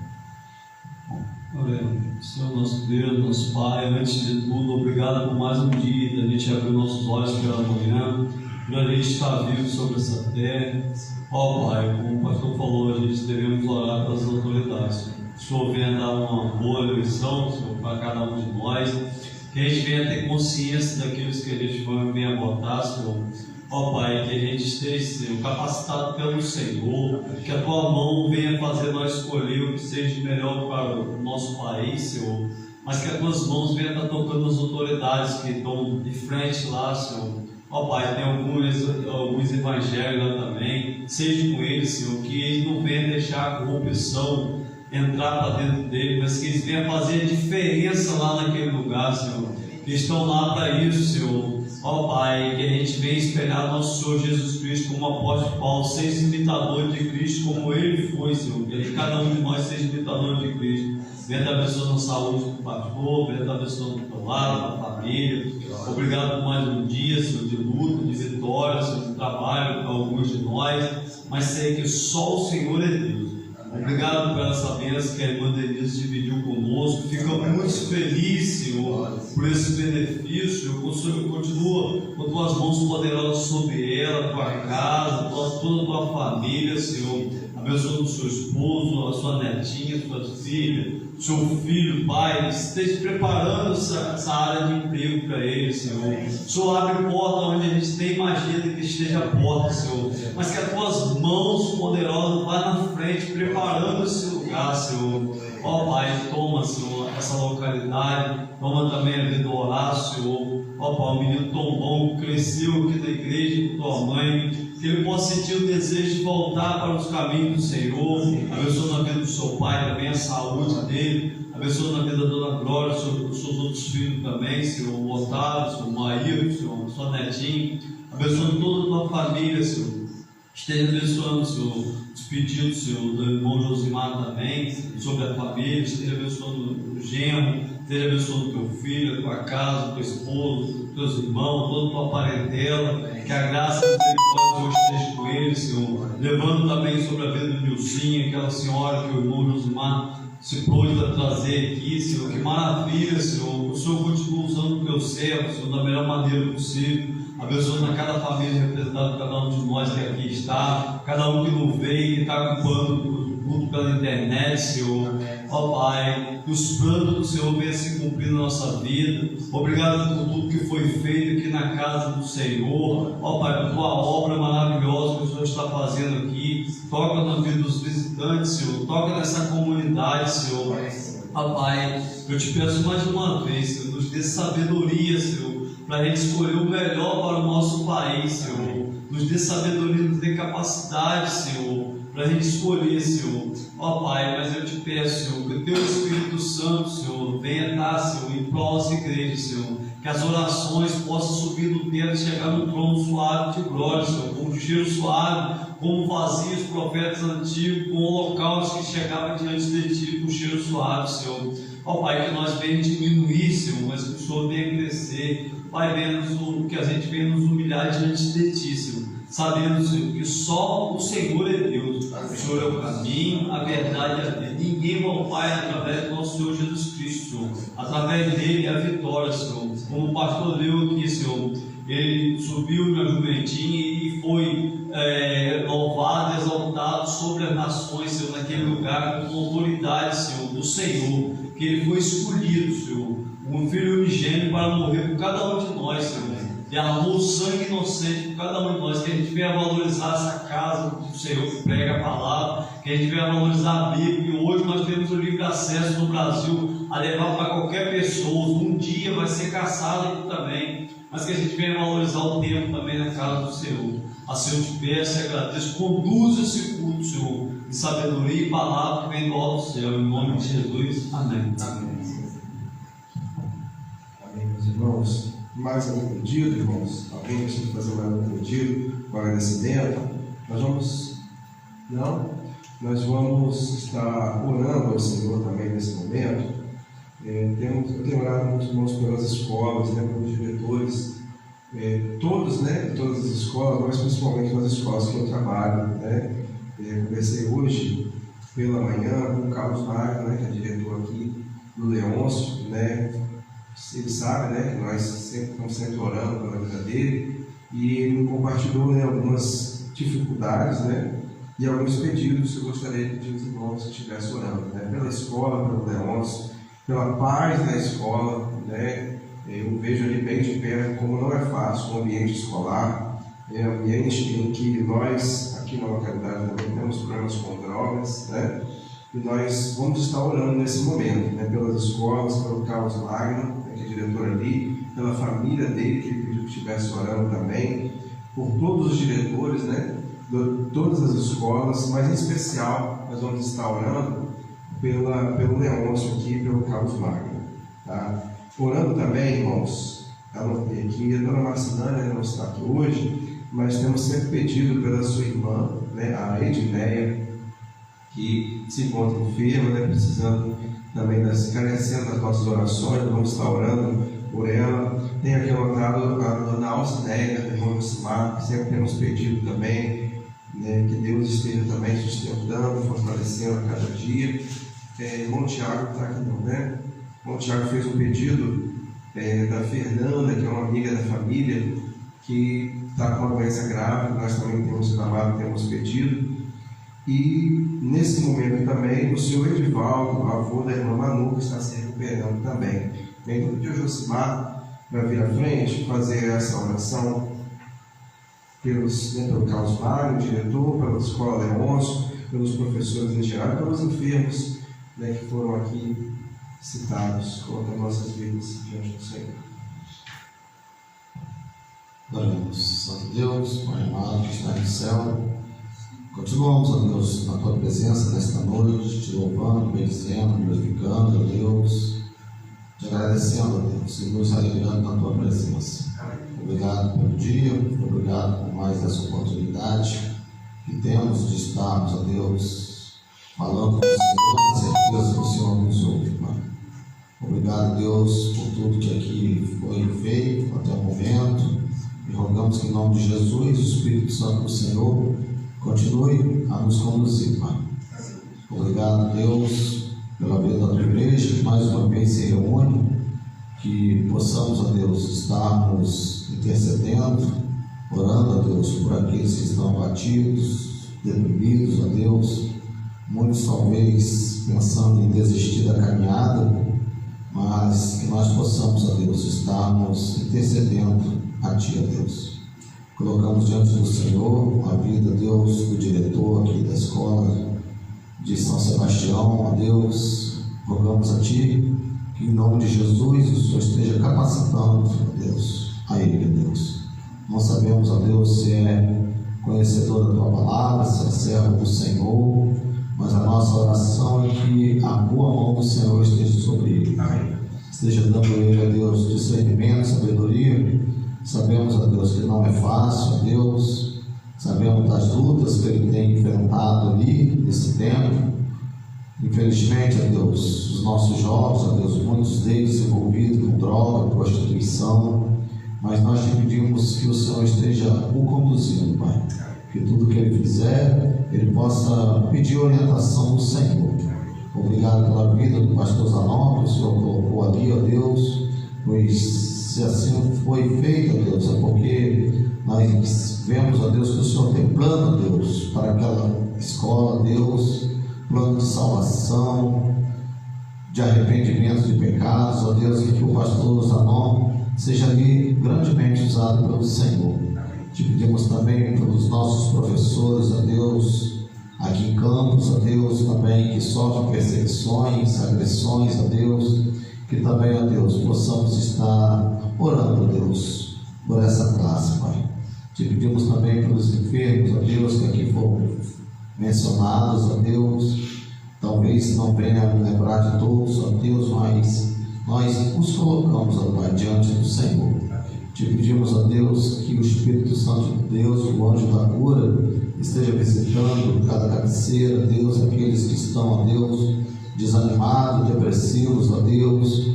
Amém. Senhor nosso Deus, nosso Pai, antes de tudo, obrigado por mais um dia, da gente abrir nossos olhos pela manhã, por a gente estar vivo sobre essa terra. Ó Pai, como o pastor falou, a gente devemos orar pelas autoridades. O Senhor venha dar uma boa eleição, Senhor, para cada um de nós, que a gente venha ter consciência daqueles que a gente venha votar, Senhor. Ó Pai, que a gente esteja, Senhor, capacitado pelo Senhor, que a Tua mão venha fazer nós escolher o que seja melhor para o nosso país, Senhor, mas que as Tuas mãos venham estar tocando as autoridades que estão de frente lá, Senhor. Ó Pai, tem alguns evangélicos lá também, seja com eles, Senhor, que eles não venham deixar a corrupção entrar para dentro dele, mas que eles venham fazer a diferença lá naquele lugar, Senhor. Eles estão lá para isso, Senhor. Ó Pai, que a gente venha espelhar nosso Senhor Jesus Cristo como o apóstolo Paulo, seja imitador de Cristo como ele foi, Senhor. Que cada um de nós seja imitador de Cristo. Venha estar abençoando a saúde do pastor, venha estar abençoando o teu lado, a família. Obrigado por mais um dia, Senhor, de luta, de vitória, Senhor, de trabalho para alguns de nós, mas sei que só o Senhor é Deus. Obrigado por essa bênção que a irmã Denise dividiu conosco. Fico muito feliz, Senhor, por esse benefício. O Senhor continua com tuas mãos poderosas sobre ela, tua casa, toda a tua família, Senhor. Abençoa o seu esposo, a sua netinha, suas filhas, seu filho, Pai. Esteja preparando essa área de emprego para ele, Senhor. O Senhor abre porta onde a gente nem imagina que esteja a porta, Senhor. Mas que as tuas mãos poderosas vá na frente, preparando esse lugar, Senhor. Ó Pai, toma, Senhor, essa localidade, toma também a vida do Horácio, Senhor. Ó Pai, o menino tão bom, cresceu aqui na igreja com tua mãe, que ele possa sentir o desejo de voltar para os caminhos do Senhor. Abençoa na vida do seu pai também, a saúde dele. Abençoa na vida da Dona Glória, dos seus outros filhos também, Senhor, o Otávio, Senhor, o Maíro, Senhor, sua netinha. Abençoa toda a tua família, Senhor. Esteja abençoando, Senhor, os pedidos, Senhor, do irmão Josimar também, sobre a família. Esteja abençoando o genro, esteja abençoando o teu filho, a tua casa, o teu esposo, os teus irmãos, toda a tua parentela. Que a graça e a misericórdia esteja com eles, Senhor. Levando também sobre a vida do Nilcinho, aquela senhora que o irmão Josimar se pôde trazer aqui, Senhor. Que maravilha, Senhor. O Senhor continua usando o teu servo, Senhor, da melhor maneira possível. Abençoando a cada família representada, cada um de nós que aqui está, cada um que não veio, que está acompanhando o culto pela internet, Senhor. Ó Pai, que os planos do Senhor venham se cumprir na nossa vida. Obrigado por tudo que foi feito aqui na casa do Senhor. Ó Pai, por tua obra maravilhosa que o Senhor está fazendo aqui. Toca na vida dos visitantes, Senhor. Toca nessa comunidade, Senhor. Ó Pai, eu te peço mais uma vez, Senhor, nos dê sabedoria, Senhor, para a gente escolher o melhor para o nosso país, Senhor. Nos dê sabedoria, nos dê capacidade, Senhor, para a gente escolher, Senhor. Ó Pai, mas eu te peço, Senhor, que o teu Espírito Santo, Senhor, venha estar, Senhor, em prol das igrejas, Senhor. Que as orações possam subir no teto e chegar no trono suave de glória, Senhor, com um cheiro suave, como faziam os profetas antigos, com holocaustos que chegavam diante de ti com cheiro suave, Senhor. Ó Pai, que nós venhamos diminuir, Senhor, mas que o Senhor venha crescer. Pai, que a gente venha nos humilhar diante de ti, Senhor, sabendo, Senhor, que só o Senhor é Deus. O Senhor é o caminho, a verdade e a vida. Ninguém vai ao Pai através do nosso Senhor Jesus Cristo, Senhor. Através dele é a vitória, Senhor. Como o pastor leu aqui, Senhor, ele subiu na jumentinha e foi louvado, exaltado sobre as nações, Senhor, naquele lugar com autoridade, Senhor, do Senhor, que ele foi escolhido, Senhor, um filho unigênito para morrer por cada um de nós, Senhor. derramou o sangue inocente por cada um de nós, que a gente venha valorizar essa casa do Senhor que prega a palavra, que a gente venha valorizar a Bíblia, e hoje nós temos o livre acesso no Brasil a levar para qualquer pessoa, um dia vai ser caçado aqui também, mas que a gente venha valorizar o tempo também na casa do Senhor. Assim eu te peço e agradeço, conduza esse culto, Senhor, de sabedoria e palavra que vem do alto do céu, em nome de Jesus, amém. Amém, meus irmãos. Mais algum pedido, irmãos? Alguém precisa fazer mais algum pedido com agradecimento? Nós vamos... Não? Nós vamos estar orando ao Senhor também nesse momento. Eu tenho orado muitos irmãos pelas escolas, pelos diretores, todos, todas as escolas, mas principalmente nas escolas que eu trabalho. Conversei hoje pela manhã com o Carlos Magno, que é diretor aqui do Leôncio, Ele sabe, que nós estamos sempre orando pela vida dele, e ele me compartilhou, algumas dificuldades, e alguns pedidos que eu gostaria de pedir aos irmãos que estivessem orando, pela escola, pelo Leôncio, pela paz na escola, Eu vejo ali bem de perto como não é fácil o ambiente escolar, um ambiente em que nós, aqui na localidade, também temos problemas com drogas, E nós vamos estar orando nesse momento, pelas escolas, pelo Carlos Magno, que é diretor ali, pela família dele, que ele pediu que estivesse orando também, por todos os diretores, de todas as escolas, mas em especial nós vamos estar orando pelo Leôncio aqui, pelo Carlos Magno. Tá? Orando também, irmãos, anotei aqui, a dona Marcinânia não está aqui hoje, mas temos sempre pedido pela sua irmã, a Edneia, que se encontra enferma, precisando também, carecendo das nossas orações, vamos estar orando por ela. Tem aqui anotado a dona Alcineia, a irmã Lucimar, que sempre temos pedido também, que Deus esteja também sustentando, fortalecendo a cada dia. Irmão Tiago está aqui não, Irmão Tiago fez um pedido da Fernanda, que é uma amiga da família, que está com uma doença grave, nós também temos clamado, temos pedido. E nesse momento também o senhor Edivaldo, avô da irmã Manu, que está se recuperando também. Bem, o dia Josimar vai vir à frente fazer essa oração pelo Carlos Magno, diretor, pela escola Leôncio, pelos professores em geral e pelos enfermos que foram aqui citados. Coloca nossas vidas diante do Senhor. Oremos. Santo Deus, Pai amado que está no céu, continuamos, ó Deus, na Tua presença nesta noite, te louvando, bendizendo, glorificando, ó Deus, te agradecendo, ó Deus, e nos alegrando na Tua presença. Obrigado pelo dia, obrigado por mais essa oportunidade que temos de estarmos, ó Deus, falando com o Senhor, com certeza que o Senhor nos ouve, Pai. Obrigado, Deus, por tudo que aqui foi feito até o momento, e rogamos que em nome de Jesus, o Espírito Santo do Senhor continue a nos conduzir, Pai. Obrigado, Deus, pela vida da tua igreja, que mais uma vez se reúne, que possamos, ó Deus, estarmos intercedendo, orando, ó Deus, por aqueles que estão abatidos, deprimidos, ó Deus, muitos talvez pensando em desistir da caminhada, mas que nós possamos, ó Deus, estarmos intercedendo a Ti, ó Deus. Colocamos diante do Senhor a vida, Deus, do diretor aqui da escola de São Sebastião, ó Deus, rogamos a Ti que em nome de Jesus o Senhor esteja capacitando, ó Deus, a ele, ó Deus. Nós sabemos, ó Deus, se é conhecedor da Tua palavra, se é servo do Senhor, mas a nossa oração é que a boa mão do Senhor esteja sobre ele. Amém. Esteja dando a ele, ó Deus, discernimento, sabedoria. Sabemos, ó Deus, que não é fácil, ó Deus. Sabemos das lutas que ele tem enfrentado ali nesse tempo. Infelizmente, ó Deus, os nossos jovens, ó Deus, muitos deles envolvidos com droga, prostituição. Mas nós te pedimos que o Senhor esteja o conduzindo, Pai. Que tudo que ele fizer, ele possa pedir orientação do Senhor. Obrigado pela vida do pastor Zanon, que o Senhor colocou ali, ó Deus, pois se assim foi feito, ó Deus, é porque nós vemos, ó Deus, que o Senhor tem plano, ó Deus, para aquela escola, Deus, plano de salvação, de arrependimento de pecados, ó Deus, em que o pastor Zanon seja ali grandemente usado pelo Senhor. Te pedimos também pelos nossos professores, ó Deus, aqui em Campos, ó Deus, também que sofrem perseguições, agressões, ó Deus, que também, ó Deus, possamos estar orando, ó Deus, por essa classe, Pai. Te pedimos também pelos enfermos, ó Deus, que aqui foram mencionados, ó Deus, talvez não venha lembrar de todos, ó Deus, mas nós os colocamos, ó Pai, diante do Senhor. Te pedimos, ó Deus, que o Espírito Santo de Deus, o anjo da cura, esteja visitando cada cabeceira, Deus, aqueles que estão, ó Deus, desanimados, depressivos, ó Deus,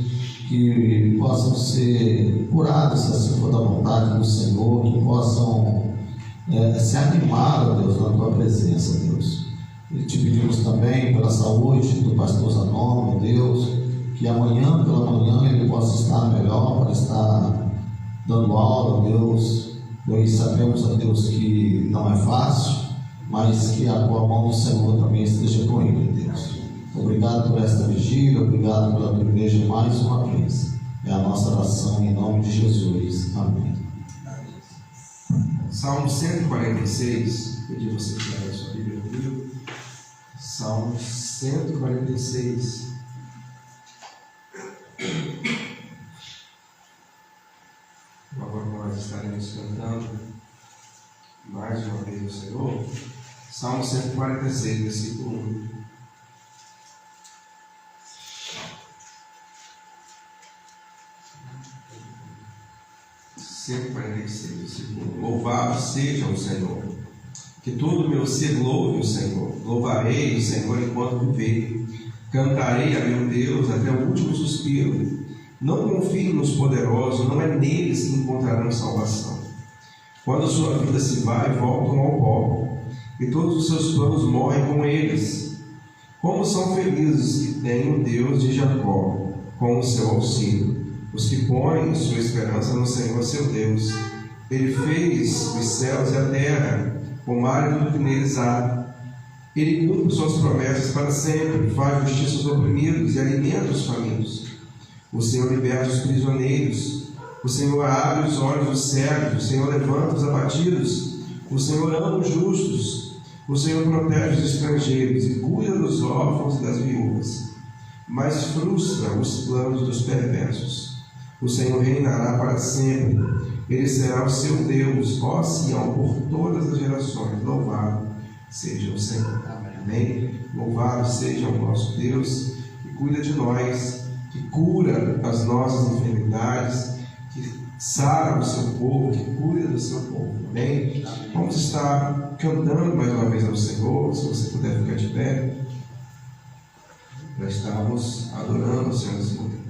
que possam ser curados, se assim for da vontade do Senhor, que possam se animar, ó Deus, na Tua presença, Deus. E te pedimos também pela saúde do pastor Zanon, ó Deus, que amanhã pela manhã ele possa estar melhor para estar dando aula, Deus, pois sabemos, ó Deus, que não é fácil, mas que a boa mão do Senhor também esteja com ele, Deus. Obrigado por esta vigília, obrigado pela tua igreja mais uma vez. É a nossa oração em nome de Jesus. Amém. Salmo 146, pedi você que leia a sua Bíblia comigo. Salmo 146. Agora nós estaremos cantando mais uma vez o Senhor. Salmo 146, versículo 1. Louvado seja o Senhor, que todo meu ser louve o Senhor. Louvarei o Senhor enquanto viver, cantarei a meu Deus até o último suspiro. Não confie nos poderosos, não é neles que encontrarão salvação. Quando sua vida se vai, voltam ao pó, e todos os seus planos morrem com eles. Como são felizes que têm o Deus de Jacó como seu auxílio, os que põem sua esperança no Senhor seu Deus. Ele fez os céus e a terra, o mar e tudo que neles há. Ele cumpre suas promessas para sempre, faz justiça aos oprimidos e alimenta os famintos. O Senhor liberta os prisioneiros, o Senhor abre os olhos dos cegos, o Senhor levanta os abatidos, o Senhor ama os justos, o Senhor protege os estrangeiros e cuida dos órfãos e das viúvas, mas frustra os planos dos perversos. O Senhor reinará para sempre, Ele será o seu Deus, ó Sião, por todas as gerações. Louvado seja o Senhor. Amém? Louvado seja o nosso Deus, que cuida de nós, que cura as nossas enfermidades, que sara o seu povo, que cuida do seu povo. Amém? Vamos estar cantando mais uma vez ao Senhor, se você puder ficar de pé. Já estamos adorando o Senhor.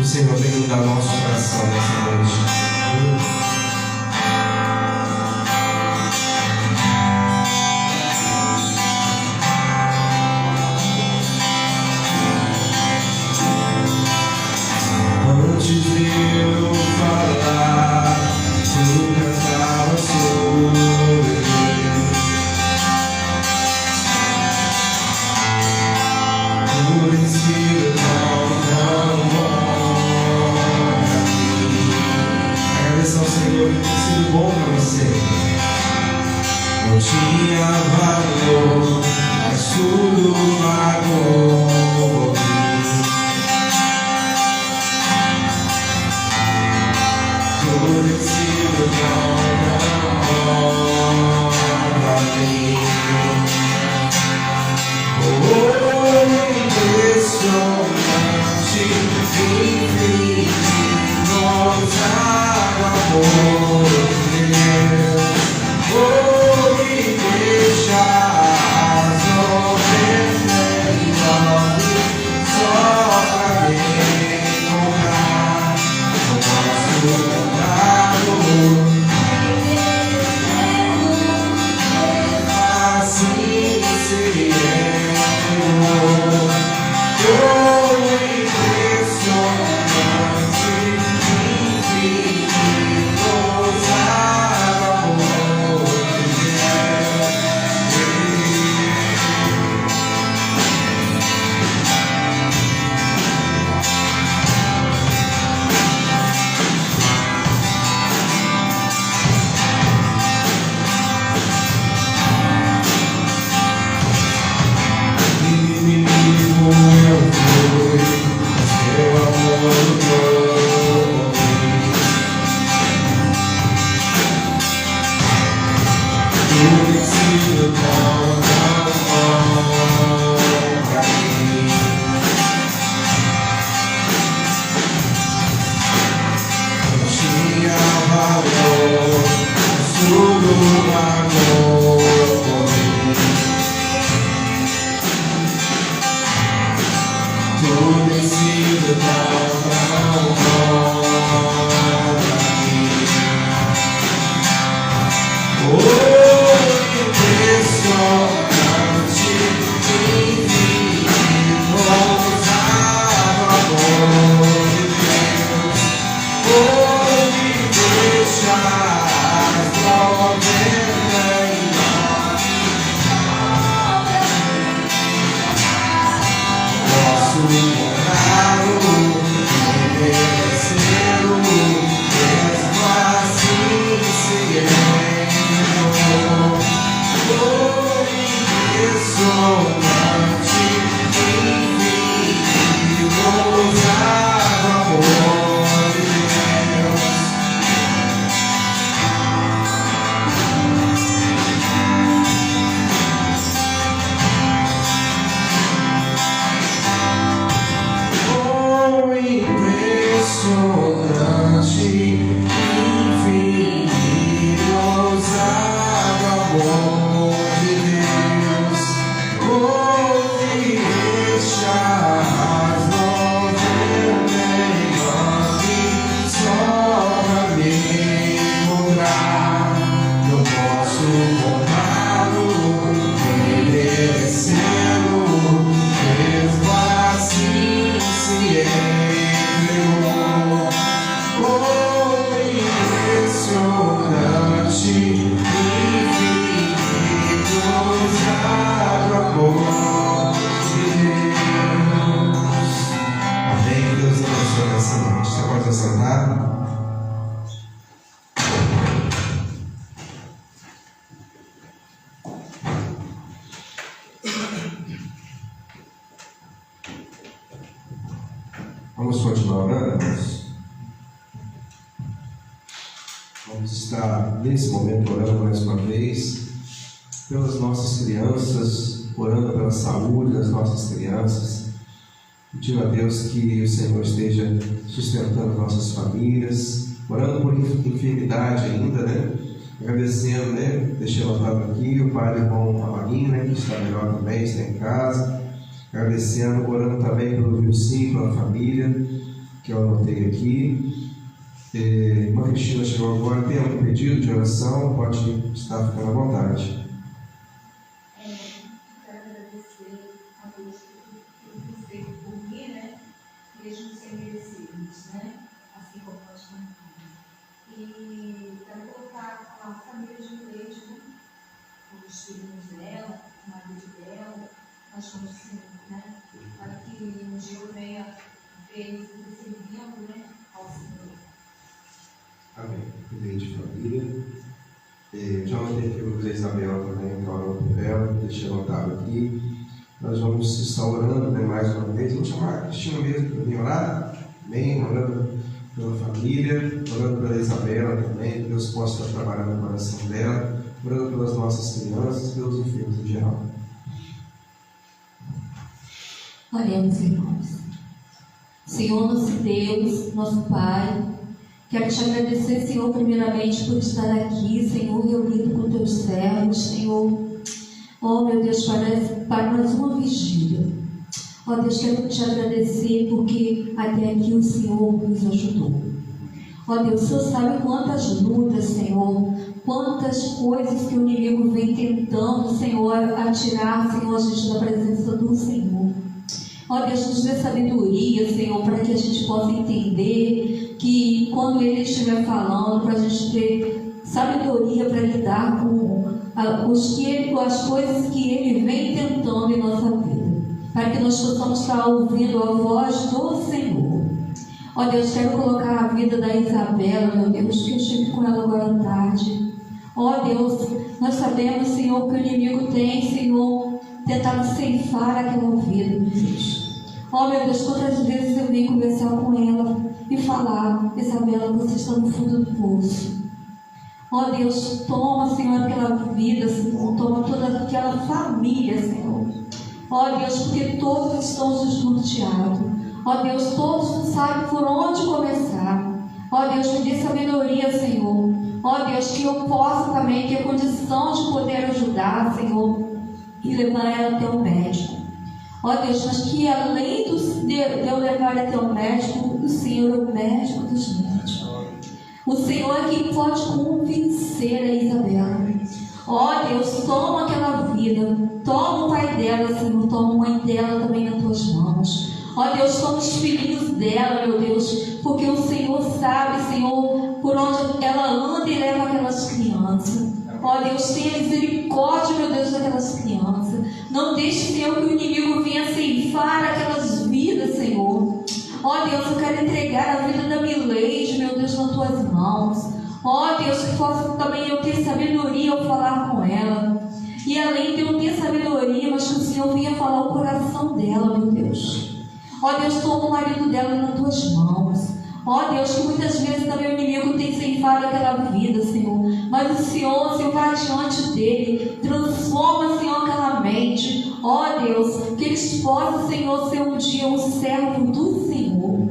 O Senhor vem mudar nosso coração nessa noite. Antes de eu falar, tu cantava sobre mim. Por isso tão bom pra mim. Agradeça ao Senhor que tem sido bom pra você. Não tinha valor, mas tudo pagou por mim. Por isso tão bom pra mim. Impressionante, infinitosa amor de Deus. Me deixar sorprendendo só pra me encontrar. Não posso contar-lo. Assim impressionante, infinitosa Vamos continuar orando, irmãos? Vamos estar nesse momento orando mais uma vez pelas nossas crianças, orando pela saúde das nossas crianças, pedindo a Deus que o Senhor esteja sustentando nossas famílias, orando por enfermidade ainda, né? Agradecendo, né? Deixei anotado aqui o pai do irmão Amarinho, né? Que está melhor também, está em casa. Agradecendo, orando também pelo Vilcinho, pela família, que eu anotei aqui. Irmã Cristina chegou agora, tem algum pedido de oração? Pode estar ficando à vontade. Quero agradecer a Deus por feito por mim, né? Mesmo sem merecermos, né? Assim como nós cantamos. E quero colocar a família de igreja, né? Os filhos dela, o marido dela, nós somos assim, né? Para que um dia eu venha ver eles servindo, né? Ao Senhor. Amém. Cuidei de família. Já anotei aqui o Zé Isabel também, que orou por ela, deixei anotado aqui. Nós vamos estar orando, né, mais uma vez. Vamos chamar a Cristina mesmo para vir orar. Amém. Orando pela família, orando pela Isabela também, que Deus possa estar trabalhando no coração dela, orando pelas nossas crianças e pelos enfermos em geral. Oremos, irmãos. Senhor, nosso Deus, nosso Pai, quero te agradecer, Senhor, primeiramente por estar aqui, Senhor, reunido com teus servos, Senhor. Oh, meu Deus, para mais uma vigília. Oh, Deus, quero te agradecer porque até aqui o Senhor nos ajudou. Oh, Deus, o Senhor sabe quantas lutas, Senhor, quantas coisas que o inimigo vem tentando, Senhor, atirar, Senhor, a gente da presença do Senhor. Ó Deus, nos dê sabedoria, Senhor, para que a gente possa entender que quando Ele estiver falando, para a gente ter sabedoria para lidar com as coisas que Ele vem tentando em nossa vida, para que nós possamos estar ouvindo a voz do Senhor. Ó Deus, quero colocar a vida da Isabela, meu Deus, que eu estive com ela agora à tarde. Ó Deus, nós sabemos, Senhor, que o inimigo tem, Senhor, tentado ceifar aquela vida, meu Deus. Ó meu Deus, quantas vezes eu venho conversar com ela e falar: Isabela, você está no fundo do poço. Ó Deus, toma, Senhor, aquela vida, Senhor, toma toda aquela família, Senhor. Ó Deus, porque todos estão desnorteados. Ó Deus, todos não sabem por onde começar. Ó Deus, me dê sabedoria, Senhor. Ó Deus, que eu possa também ter condição de poder ajudar, Senhor, e levar ela até o médico. Ó Deus, mas que além de eu levar ela até o médico, o Senhor é o médico dos médicos. O Senhor é quem pode convencer a Isabela. Ó Deus, toma aquela vida, toma o pai dela, Senhor, toma a mãe dela também nas tuas mãos. Ó Deus, toma os filhinhos dela, meu Deus, porque o Senhor sabe, Senhor, por onde ela anda e leva aquelas crianças. Ó Deus, tenha misericórdia, meu Deus, daquelas crianças. Não deixe, Senhor, que o inimigo venha ceifar aquelas vidas, Senhor. Ó Deus, eu quero entregar a vida da Mileide, meu Deus, nas tuas mãos. Ó Deus, que possa também eu ter sabedoria ao falar com ela. E além de eu ter sabedoria, mas que o Senhor venha falar o coração dela, meu Deus. Ó Deus, toma o marido dela nas tuas mãos. Ó Deus, que muitas vezes também o inimigo tem ceifado aquela vida, Senhor. Mas o Senhor vai diante dele, transforma, Senhor, aquela mente. Ó Deus, que eles possam, Senhor, ser um dia um servo do Senhor.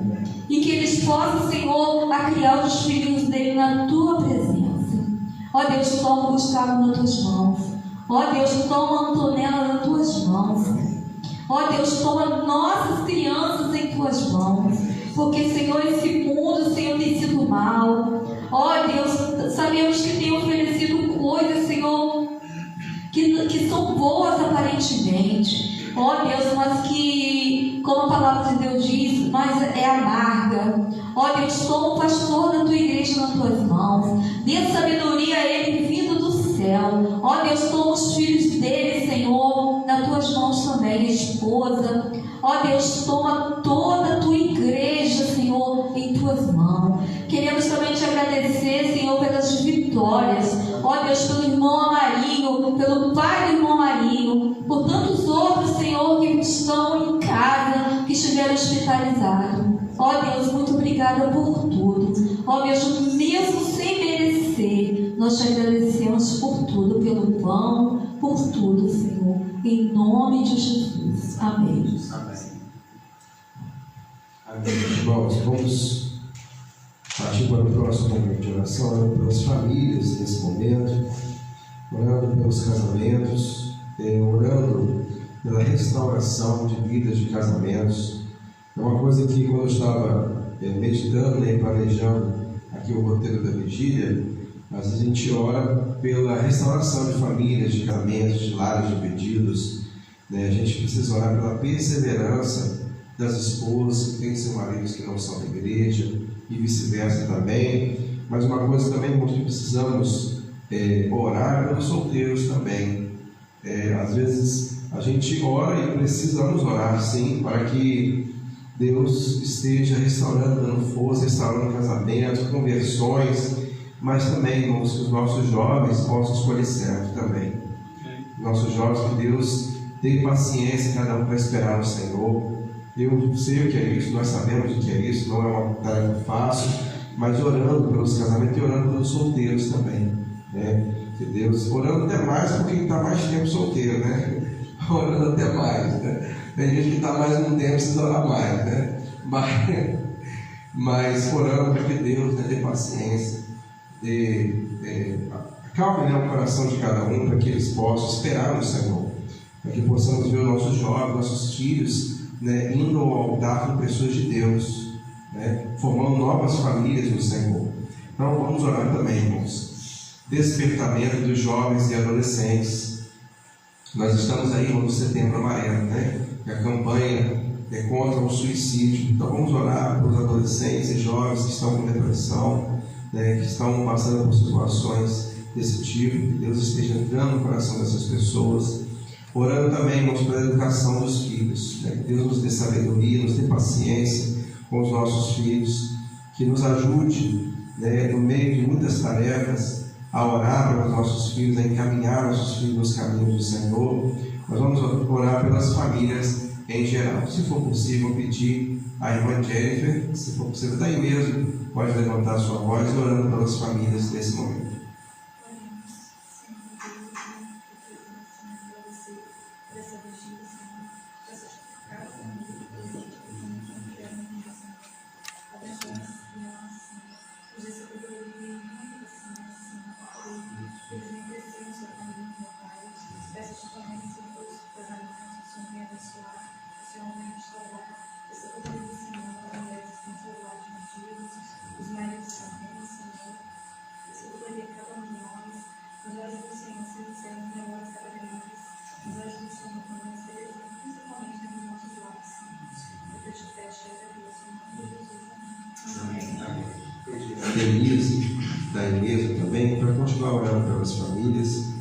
E que eles possam, Senhor, a criar os filhos dele na tua presença. Ó Deus, toma o Gustavo nas tuas mãos. Ó Deus, toma a Antonella nas tuas mãos. Ó Deus, toma nossas crianças em tuas mãos. Porque, Senhor, esse mundo, Senhor, tem sido mal. Ó Deus, sabemos que tem oferecido coisas, Senhor, que são boas aparentemente. Ó Deus, mas que, como a palavra de Deus diz, mas é amarga. Ó Deus, toma o pastor da tua igreja nas tuas mãos. Dê sabedoria a ele vindo do céu. Ó Deus, toma os filhos dele, Senhor, nas tuas mãos também, a esposa. Ó Deus, toma toda a tua igreja, Senhor, em tuas mãos. Queremos também te agradecer, Senhor, pelas vitórias. Ó Deus, pelo irmão Amarinho, pelo pai do irmão Amarinho, por tantos outros, Senhor, que estão em casa, que estiveram hospitalizados. hospitalizado. Ó Deus, muito obrigada por tudo. Ó Deus, mesmo sem merecer, nós te agradecemos por tudo, pelo pão, por tudo, Senhor. Em nome de Jesus. Amém. Amém, irmãos. Vamos partir para o próximo momento de oração, orando pelas famílias nesse momento, orando pelos casamentos, orando pela restauração de vidas de casamentos. É uma coisa que, quando eu estava meditando e planejando aqui o roteiro da vigília, às vezes a gente ora pela restauração de famílias, de casamentos, de lares divididos, né? A gente precisa orar pela perseverança das esposas que têm seus maridos que não são da igreja e vice-versa também. Mas uma coisa também, irmãos, que precisamos orar pelos solteiros também. Às vezes a gente ora e precisamos orar, sim, para que Deus esteja restaurando, dando força, restaurando casamentos, conversões, mas também, irmãos, que os nossos jovens possam escolher certo também. Nossos jovens, que Deus dê paciência cada um para esperar no Senhor. Eu sei o que é isso, nós sabemos o que é isso, não é uma tarefa fácil, mas orando pelos casamentos e orando pelos solteiros também, né? Que Deus, orando até mais por quem está mais tempo solteiro, né? Orando até mais, né? Tem gente que está mais um tempo, precisa orar mais, né? Mas orando para que Deus, né, dê paciência, acalme, né, o coração de cada um, para que eles possam esperar no Senhor, para que possamos ver os nossos jovens, nossos filhos, né, indo ao altar com pessoas de Deus, né, formando novas famílias no Senhor. Então vamos orar também, irmãos. Despertamento dos jovens e adolescentes. Nós estamos aí no Setembro Amarelo, né? A campanha é contra o suicídio. Então vamos orar pelos adolescentes e jovens que estão com depressão, né, que estão passando por situações desse tipo, que Deus esteja entrando no coração dessas pessoas. Orando também, irmãos, pela educação dos filhos, né? Que Deus nos dê sabedoria, nos dê paciência com os nossos filhos, que nos ajude, né, no meio de muitas tarefas, a orar pelos nossos filhos, a encaminhar nossos filhos nos caminhos do Senhor. Nós vamos orar pelas famílias em geral. Se for possível, pedir à irmã Jennifer, se for possível, daí mesmo, pode levantar a sua voz, orando pelas famílias nesse momento. Denise, da Inês também, para continuar orando pelas famílias,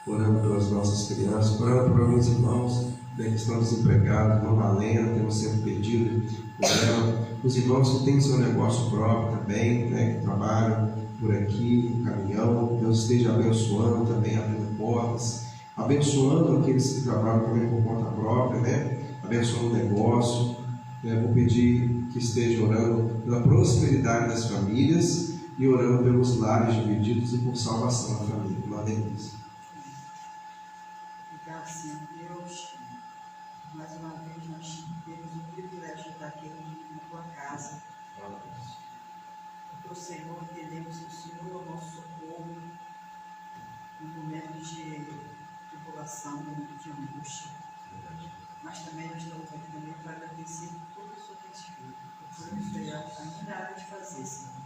orando pelas nossas crianças, orando por alguns irmãos, né, que estão desempregados, irmã Malena, temos sempre pedido por ela, os irmãos que têm seu negócio próprio também, né, que trabalham por aqui, no caminhão. Deus esteja abençoando também, abrindo portas, abençoando aqueles que trabalham também por conta própria, né, abençoando o negócio. Vou pedir que esteja orando pela prosperidade das famílias e orando pelos lares divididos e por salvação da família. Denise. Obrigado, Senhor Deus. Mais uma vez nós temos o privilégio de estar aqui na tua casa. Porque o Senhor, entendemos que o Senhor é o nosso socorro no momento de tribulação, no momento de angústia. Mas também nós estamos aqui também para agradecer por tudo que o Senhor tem feito, por tudo que o Senhor ainda há de fazer, Senhor.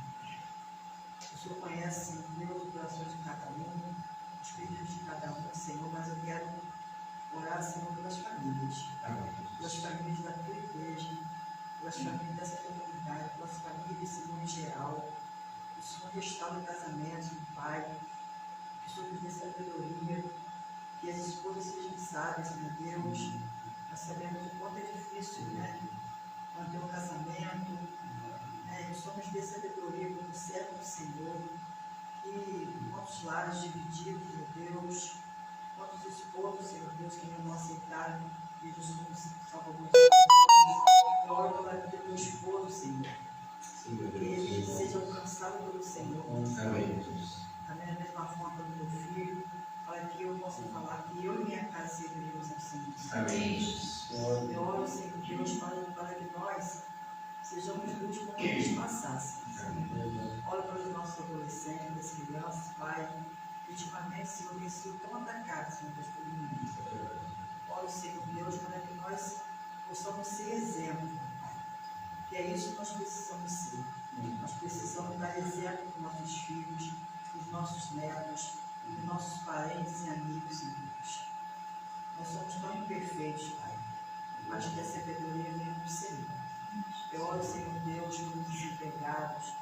O Senhor conhece, Deus, o coração de cada um, os pedidos de cada um, Senhor, mas eu quero orar, Senhor, pelas famílias da tua igreja, pelas famílias dessa comunidade, pelas famílias, Senhor, em geral. O Senhor restaura o casamento, Pai, que o Senhor nos dê sabedoria, que as esposas sejam sábias, meu Deus. Nós sabemos o quanto é difícil, né, manter um casamento, né, que o Senhor nos dê sabedoria como servo do Senhor, e quantos lares divididos, meu Deus, quantos esposos, Senhor Deus, que não aceitaram Jesus como Salvador. Eu oro pela vida do meu esposo, Senhor. Sim, meu Que ele Deus. seja alcançado pelo Senhor. Amém, Jesus. Também da mesma forma do meu filho, para que eu possa falar que eu e minha casa serviremos ao Senhor. Amém, Jesus. Eu oro, Senhor Deus, para que nós sejamos luz como eles passassem. Oro pelos nossos adolescentes, das crianças, Pai. Ultimamente, Senhor, tem sido tão atacado, Senhor Deus, pelo mundo. Oro, Senhor Deus, para que nós possamos ser exemplo, Pai. Que é isso que nós precisamos ser. Nós precisamos dar exemplo para os nossos filhos, para os nossos netos, para os nossos parentes e amigos, Senhor Deus. Nós somos tão imperfeitos, Pai, mas que a sabedoria vem do Senhor. Eu oro, Senhor Deus, pelos desempregados,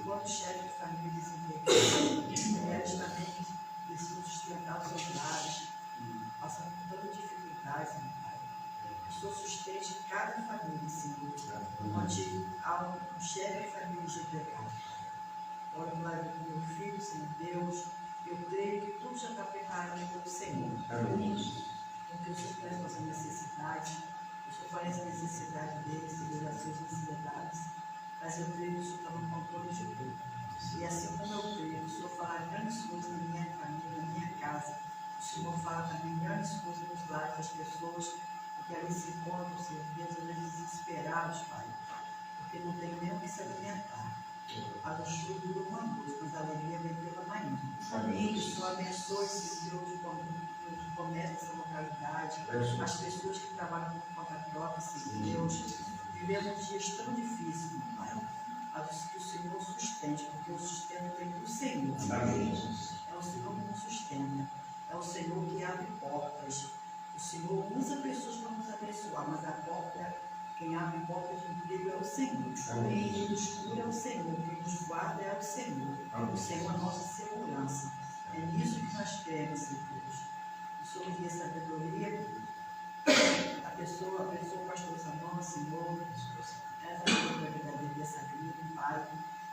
quantos chefes de família desempregados, mulheres também que precisam sustentar os seus lares, passando por toda dificuldade, meu Pai. O Senhor sustente cada família, Senhor, onde há um chefe de família desempregado. Oro pela vida do meu filho, Senhor Deus. Eu creio que tudo já está preparado pelo Senhor. Porque o Senhor conhece nossas necessidades, o Senhor conhece a necessidade deles, seguir as suas necessidades, mas eu creio que o Senhor está no controle de tudo. E assim como eu creio, o Senhor fará grandes coisas na minha família, na minha casa. O Senhor fará também grandes coisas nos lares das pessoas, porque ali se encontram, Senhor Deus, às vezes desesperados, Pai, porque não tem nem o que se alimentar. A luxúria dura uma noite, mas a alegria vem pela manhã. Amém. O Senhor abençoe, Senhor Deus, o comércio dessa localidade, as pessoas que trabalham por conta própria, Senhor Deus. Vivemos dias tão difíceis, meu Pai, mas que o Senhor sustente, porque o sustento vem do Senhor. Amém. É o Senhor que nos sustenta, é o Senhor que abre portas. O Senhor usa pessoas para nos abençoar, mas a porta, quem abre porta de emprego é o Senhor. Amém. Quem nos cura é o Senhor, quem nos guarda é o Senhor. O Senhor é a nossa segurança. É nisso que nós queremos, Senhor Deus. O Senhor nos dê sabedoria. A pessoa pastor Samuel, Senhor, essa pessoa verdadeira dessa vida, Pai,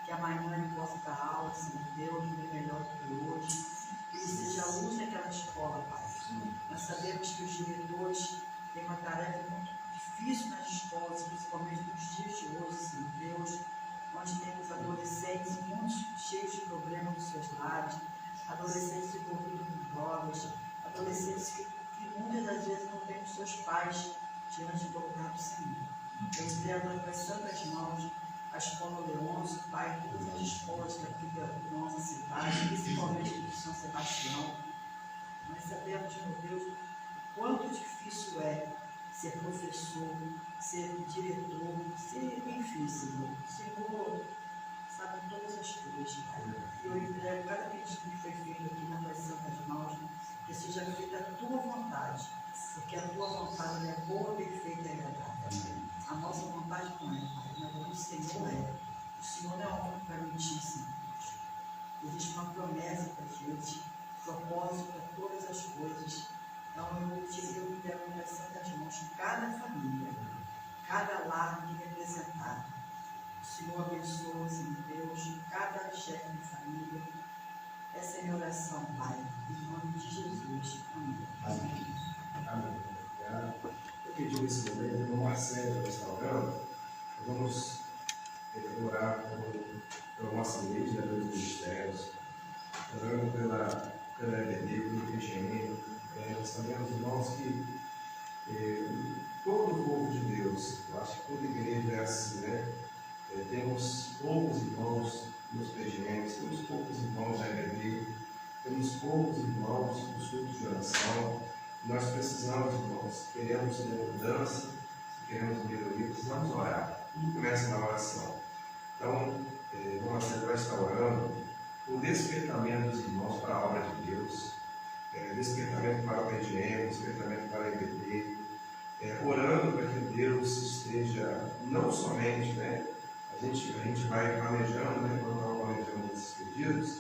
que amanhã ele possa dar aula, Senhor Deus, bem melhor do que hoje. Que ele seja luz daquela escola, Pai. Nós sabemos que os diretores têm uma tarefa muito difícil nas escolas, principalmente nos dias de hoje, Senhor Deus, onde temos adolescentes muitos cheios de problemas nos seus lares, adolescentes envolvidos com drogas, adolescentes que muitas das vezes não têm os seus pais diante do altar do Senhor. Eu entrego nas santas mãos a escola Leôncio, Pai, todas as escolas daqui da nossa cidade, principalmente de São Sebastião. Nós sabemos, meu Deus, o quanto difícil é ser professor, ser diretor, ser, enfim, Senhor. O Senhor sabe todas as coisas, Pai. Eu entrego cada pedido que foi feito aqui nas tuas santas mãos, que seja feita a tua vontade, porque a tua vontade é boa, perfeita e agradável. A nossa vontade não é, Pai, mas o Senhor é. O Senhor não é homem para mentir, Senhor. Existe uma promessa para a gente, propósito para todas as coisas. Então eu entrego nas santas mãos cada família, cada lar aqui representado. O Senhor abençoa, Senhor Deus, cada chefe de família. Essa é a minha oração, Pai, em nome de Jesus. Amém. Amém. Amém. Eu pedi nesse momento, no Marcelo restaurando, vamos orar pela nossa igreja, pelos ministérios, orando pela EBD, pelo IGM. Nós sabemos, irmãos, que todo o povo de Deus, eu acho que toda igreja é assim, né? Temos poucos irmãos nos PGMs, temos poucos irmãos na EBD, temos poucos irmãos nos cultos de oração. Nós precisamos, irmãos, queremos ter mudança, queremos melhoria, precisamos orar. Tudo começa na oração. Então, o Marcelo vai estar orando por despertamento dos irmãos para a obra de Deus, despertamento para o PGM, despertamento para a EBD, orando para que Deus esteja, não somente, né? A gente vai planejando, né? Quando nós planejamos esses pedidos,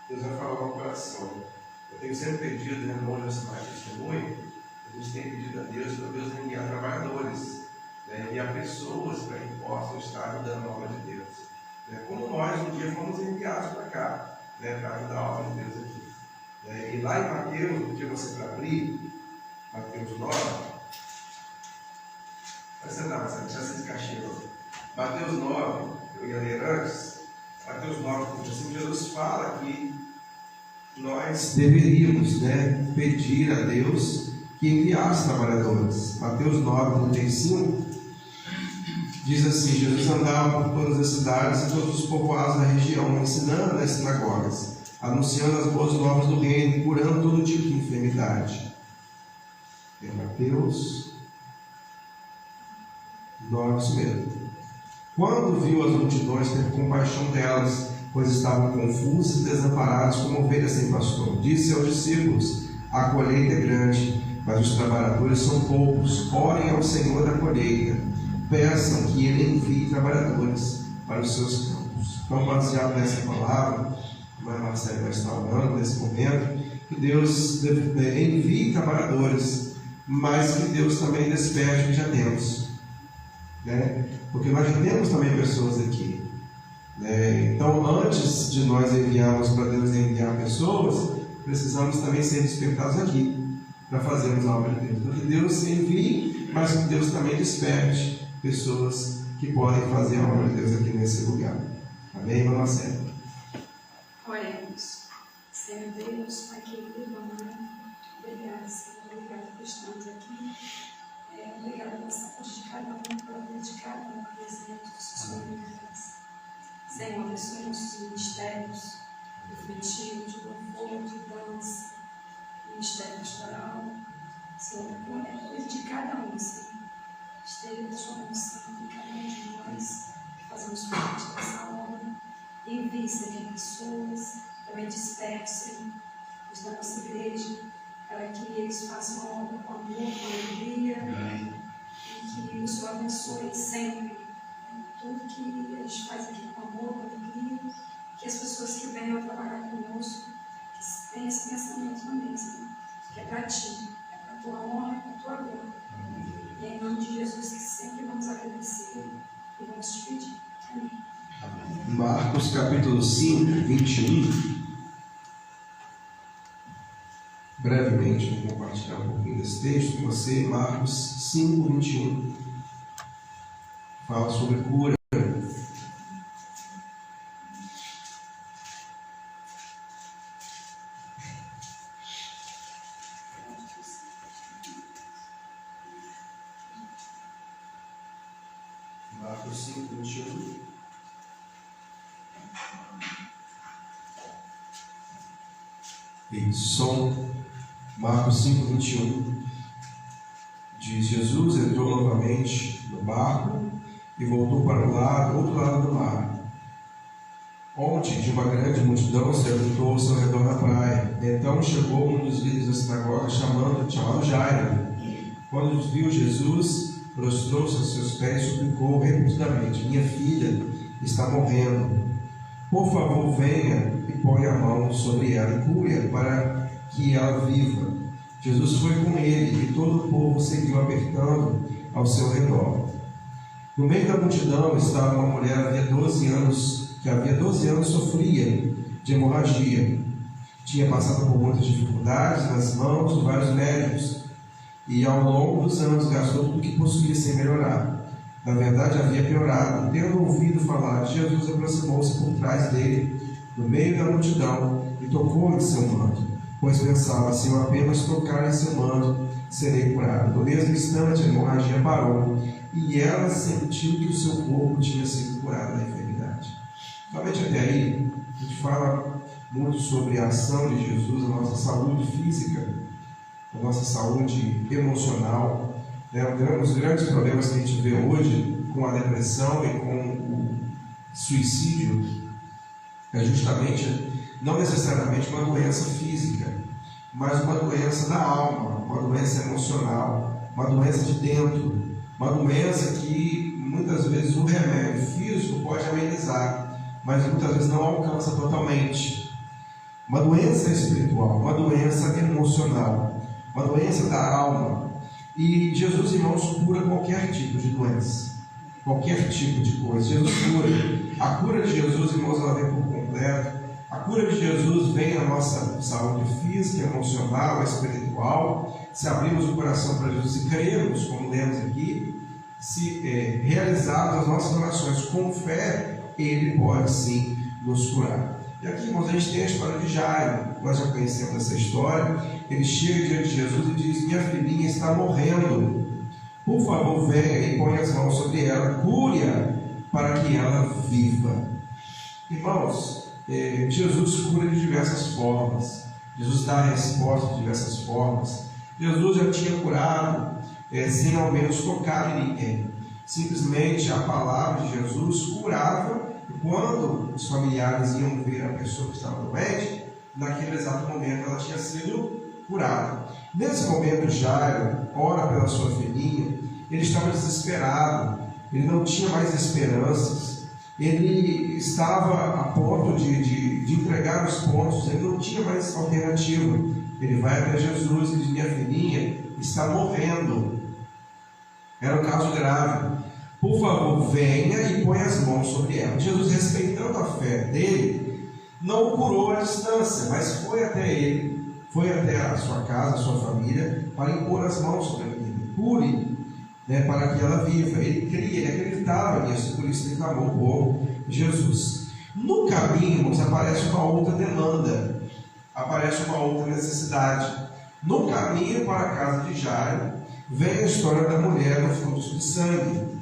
Deus vai falar ao coração. Eu tenho sempre pedido, né, longe dessa parte de testemunho, a gente tem pedido a Deus para Deus enviar trabalhadores, né, enviar pessoas para que possam estar ajudando a obra de Deus. Né, como nós um dia fomos enviados para cá, né, para ajudar a obra de Deus aqui. E lá em Mateus, no dia você para abrir, Mateus 9, Vai sentar, você já se descaixou. Mateus 9, eu ia ler antes. Mateus 9, assim, Jesus fala que nós deveríamos, pedir a Deus que enviasse trabalhadores. Mateus 9, 35, diz assim: Jesus andava por todas as cidades e todos os povoados da região, ensinando nas sinagogas, anunciando as boas novas do reino e curando todo tipo de enfermidade. É Mateus 9, isso mesmo. Quando viu as multidões, teve compaixão delas, pois estavam confusas e desamparadas como ovelhas sem pastor. Disse aos discípulos: a colheita é grande, mas os trabalhadores são poucos. Orem ao Senhor da colheita, peçam que Ele envie trabalhadores para os seus campos. Então, baseado nessa palavra, a Marcela vai estar orando nesse momento, que Deus envie trabalhadores, mas que Deus também desperte o que já temos, porque nós já temos também pessoas aqui, então antes de nós enviarmos para Deus enviar pessoas, precisamos também ser despertados aqui para fazermos a obra de Deus. Então que Deus envie, mas que Deus também desperte pessoas que podem fazer a obra de Deus aqui nesse lugar. Amém, irmã Marcela? Oremos. Senhor Deus, Pai querido, amado, obrigado, Senhor, obrigado por estarmos aqui. Obrigado pela saúde de cada um, pela dedicada no presente dos seus vidas. Senhor, abençoe nossos ministérios, infantil, de louvor, de dança, ministério pastoral. Senhor, cuide de cada um, Senhor. Esteja a sua unção em cada um de nós que fazemos parte dessa obra. Envie, Senhor, pessoas, também desperte, Senhor, os da nossa igreja, para que eles façam a obra com amor, com alegria, e que o Senhor abençoe sempre tudo que eles fazem aqui com amor, com alegria, que as pessoas que venham trabalhar conosco, que tenham esse pensamento também, Senhor, que é para Ti, é para a Tua honra, é para a Tua glória. E é em nome de Jesus que sempre vamos agradecer e vamos te pedir. Amém. Marcos capítulo 5, 21. Brevemente, vou compartilhar um pouquinho desse texto com você. Marcos 5, 21. Fala sobre cura. Marcos 5, 21. Som. Marcos 5, 21. Diz: Jesus entrou novamente no barco e voltou para o outro lado do mar, onde de uma grande multidão se ajuntou ao seu redor na praia. Então chegou um dos líderes da sinagoga, chamado Jairo. Quando viu Jesus, prostrou-se aos seus pés e suplicou repetidamente: minha filha está morrendo. Por favor, venha e ponha a mão sobre ela e cure-a para que ela viva. Jesus foi com ele e todo o povo seguiu apertando ao seu redor. No meio da multidão estava uma mulher que havia 12 anos sofria de hemorragia. Tinha passado por muitas dificuldades nas mãos de vários médicos e ao longo dos anos gastou tudo o que possuía sem melhorar. Na verdade, havia piorado. Tendo ouvido falar de Jesus, aproximou-se por trás dele, no meio da multidão, e tocou em seu manto, pois pensava: se eu apenas tocar em seu manto, serei curado. No mesmo instante, a hemorragia parou, e ela sentiu que o seu corpo tinha sido curado da enfermidade. Somente até aí, a gente fala muito sobre a ação de Jesus, a nossa saúde física, a nossa saúde emocional. Os grandes problemas que a gente vê hoje com a depressão e com o suicídio é justamente, não necessariamente uma doença física, mas uma doença da alma, uma doença emocional, uma doença de dentro, uma doença que muitas vezes o remédio físico pode amenizar, mas muitas vezes não alcança totalmente. Uma doença espiritual, uma doença emocional, uma doença da alma. E Jesus, irmãos, cura qualquer tipo de doença, qualquer tipo de coisa. Jesus cura. A cura de Jesus, irmãos, ela vem por completo. A cura de Jesus vem na nossa saúde física, emocional, espiritual. Se abrirmos o coração para Jesus e crermos, como lemos aqui, se realizarmos as nossas orações com fé, Ele pode sim nos curar. E aqui, irmãos, a gente tem a história de Jairo. Nós já conhecemos essa história. Ele chega diante de Jesus e diz: minha filhinha está morrendo. Por favor, venha e ponha as mãos sobre ela, cure-a para que ela viva. Irmãos, Jesus cura de diversas formas. Jesus dá a resposta de diversas formas. Jesus já tinha curado sem ao menos tocar em ninguém. Simplesmente a palavra de Jesus curava. E quando os familiares iam ver a pessoa que estava doente, naquele exato momento ela tinha sido curada. Nesse momento, Jairo ora pela sua filhinha. Ele estava desesperado, ele não tinha mais esperanças, ele estava a ponto de entregar os pontos, ele não tinha mais alternativa. Ele vai até Jesus e diz: minha filhinha está morrendo. Era um caso grave. Por favor, venha e ponha as mãos sobre ela. Jesus, respeitando a fé dele, não o curou à distância, mas foi até ele, foi até a sua casa, a sua família, para impor as mãos sobre a menina. Cure, para que ela viva. Ele cria, ele acreditava nisso, por isso ele clamou por Jesus. No caminho, aparece uma outra demanda, aparece uma outra necessidade. No caminho para a casa de Jairo, vem a história da mulher no fluxo de sangue,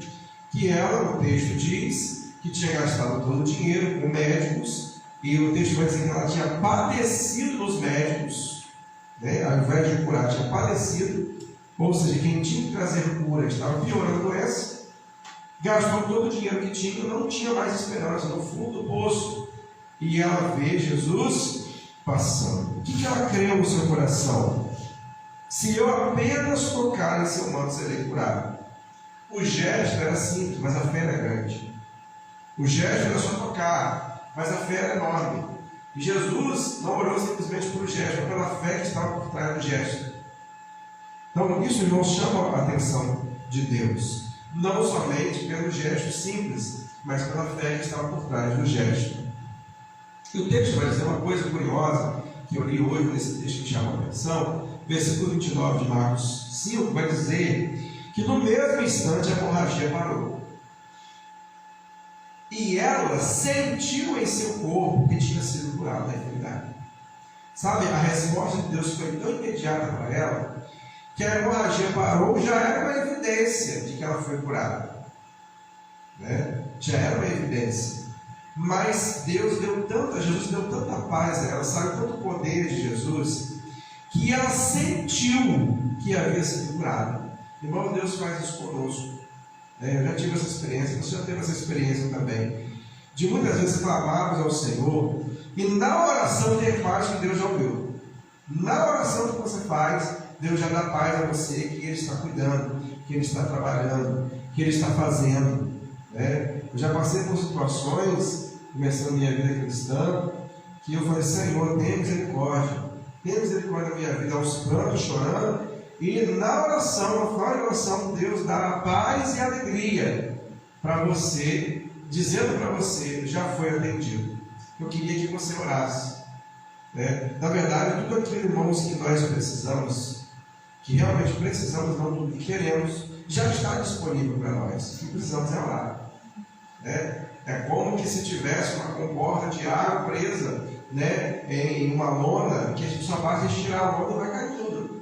que ela, o texto diz, que tinha gastado todo o dinheiro com médicos, e o texto vai dizer que ela tinha padecido dos médicos, ao invés de curar, tinha padecido, ou seja, quem tinha que trazer cura estava piorando a doença, gastou todo o dinheiro que tinha, não tinha mais esperança, no fundo do poço, e ela vê Jesus passando. O que ela creu no seu coração? Se eu apenas tocar em seu manto, serei curado. O gesto era simples, mas a fé era grande. O gesto era só tocar, mas a fé era enorme. E Jesus não orou simplesmente por gesto, mas pela fé que estava por trás do gesto. Então, isso, irmãos, chama a atenção de Deus. Não somente pelo gesto simples, mas pela fé que estava por trás do gesto. E o texto vai dizer uma coisa curiosa, que eu li hoje nesse texto que chama a atenção. Versículo 29 de Marcos 5 vai dizer que no mesmo instante a hemorragia parou. E ela sentiu em seu corpo que tinha sido curada da enfermidade. Sabe, a resposta de Deus foi tão imediata para ela, que a hemorragia parou, já era uma evidência de que ela foi curada. Já era uma evidência. Mas Jesus deu tanta paz a ela, sabe, tanto poder de Jesus, que ela sentiu que havia sido curada. Irmão, Deus faz isso conosco. Eu já tive essa experiência, você já teve essa experiência também, de muitas vezes clamarmos ao Senhor, e na oração ter paz que Deus já ouviu. Na oração que você faz, Deus já dá paz a você, que Ele está cuidando, que Ele está trabalhando, que Ele está fazendo. Eu já passei por situações, começando minha vida cristã, que eu falei: Senhor, tenha misericórdia da minha vida, aos prantos, chorando, e na oração, no final de oração, Deus dá a paz e a alegria para você, dizendo para você: já foi atendido. Eu queria que você orasse. Na verdade, tudo aquilo, irmãos, que nós precisamos, que realmente precisamos, não tudo que queremos, já está disponível para nós. O que precisamos é orar. É como que se tivesse uma comporta de água presa em uma lona, que a gente só basta estirar a lona e vai cair tudo.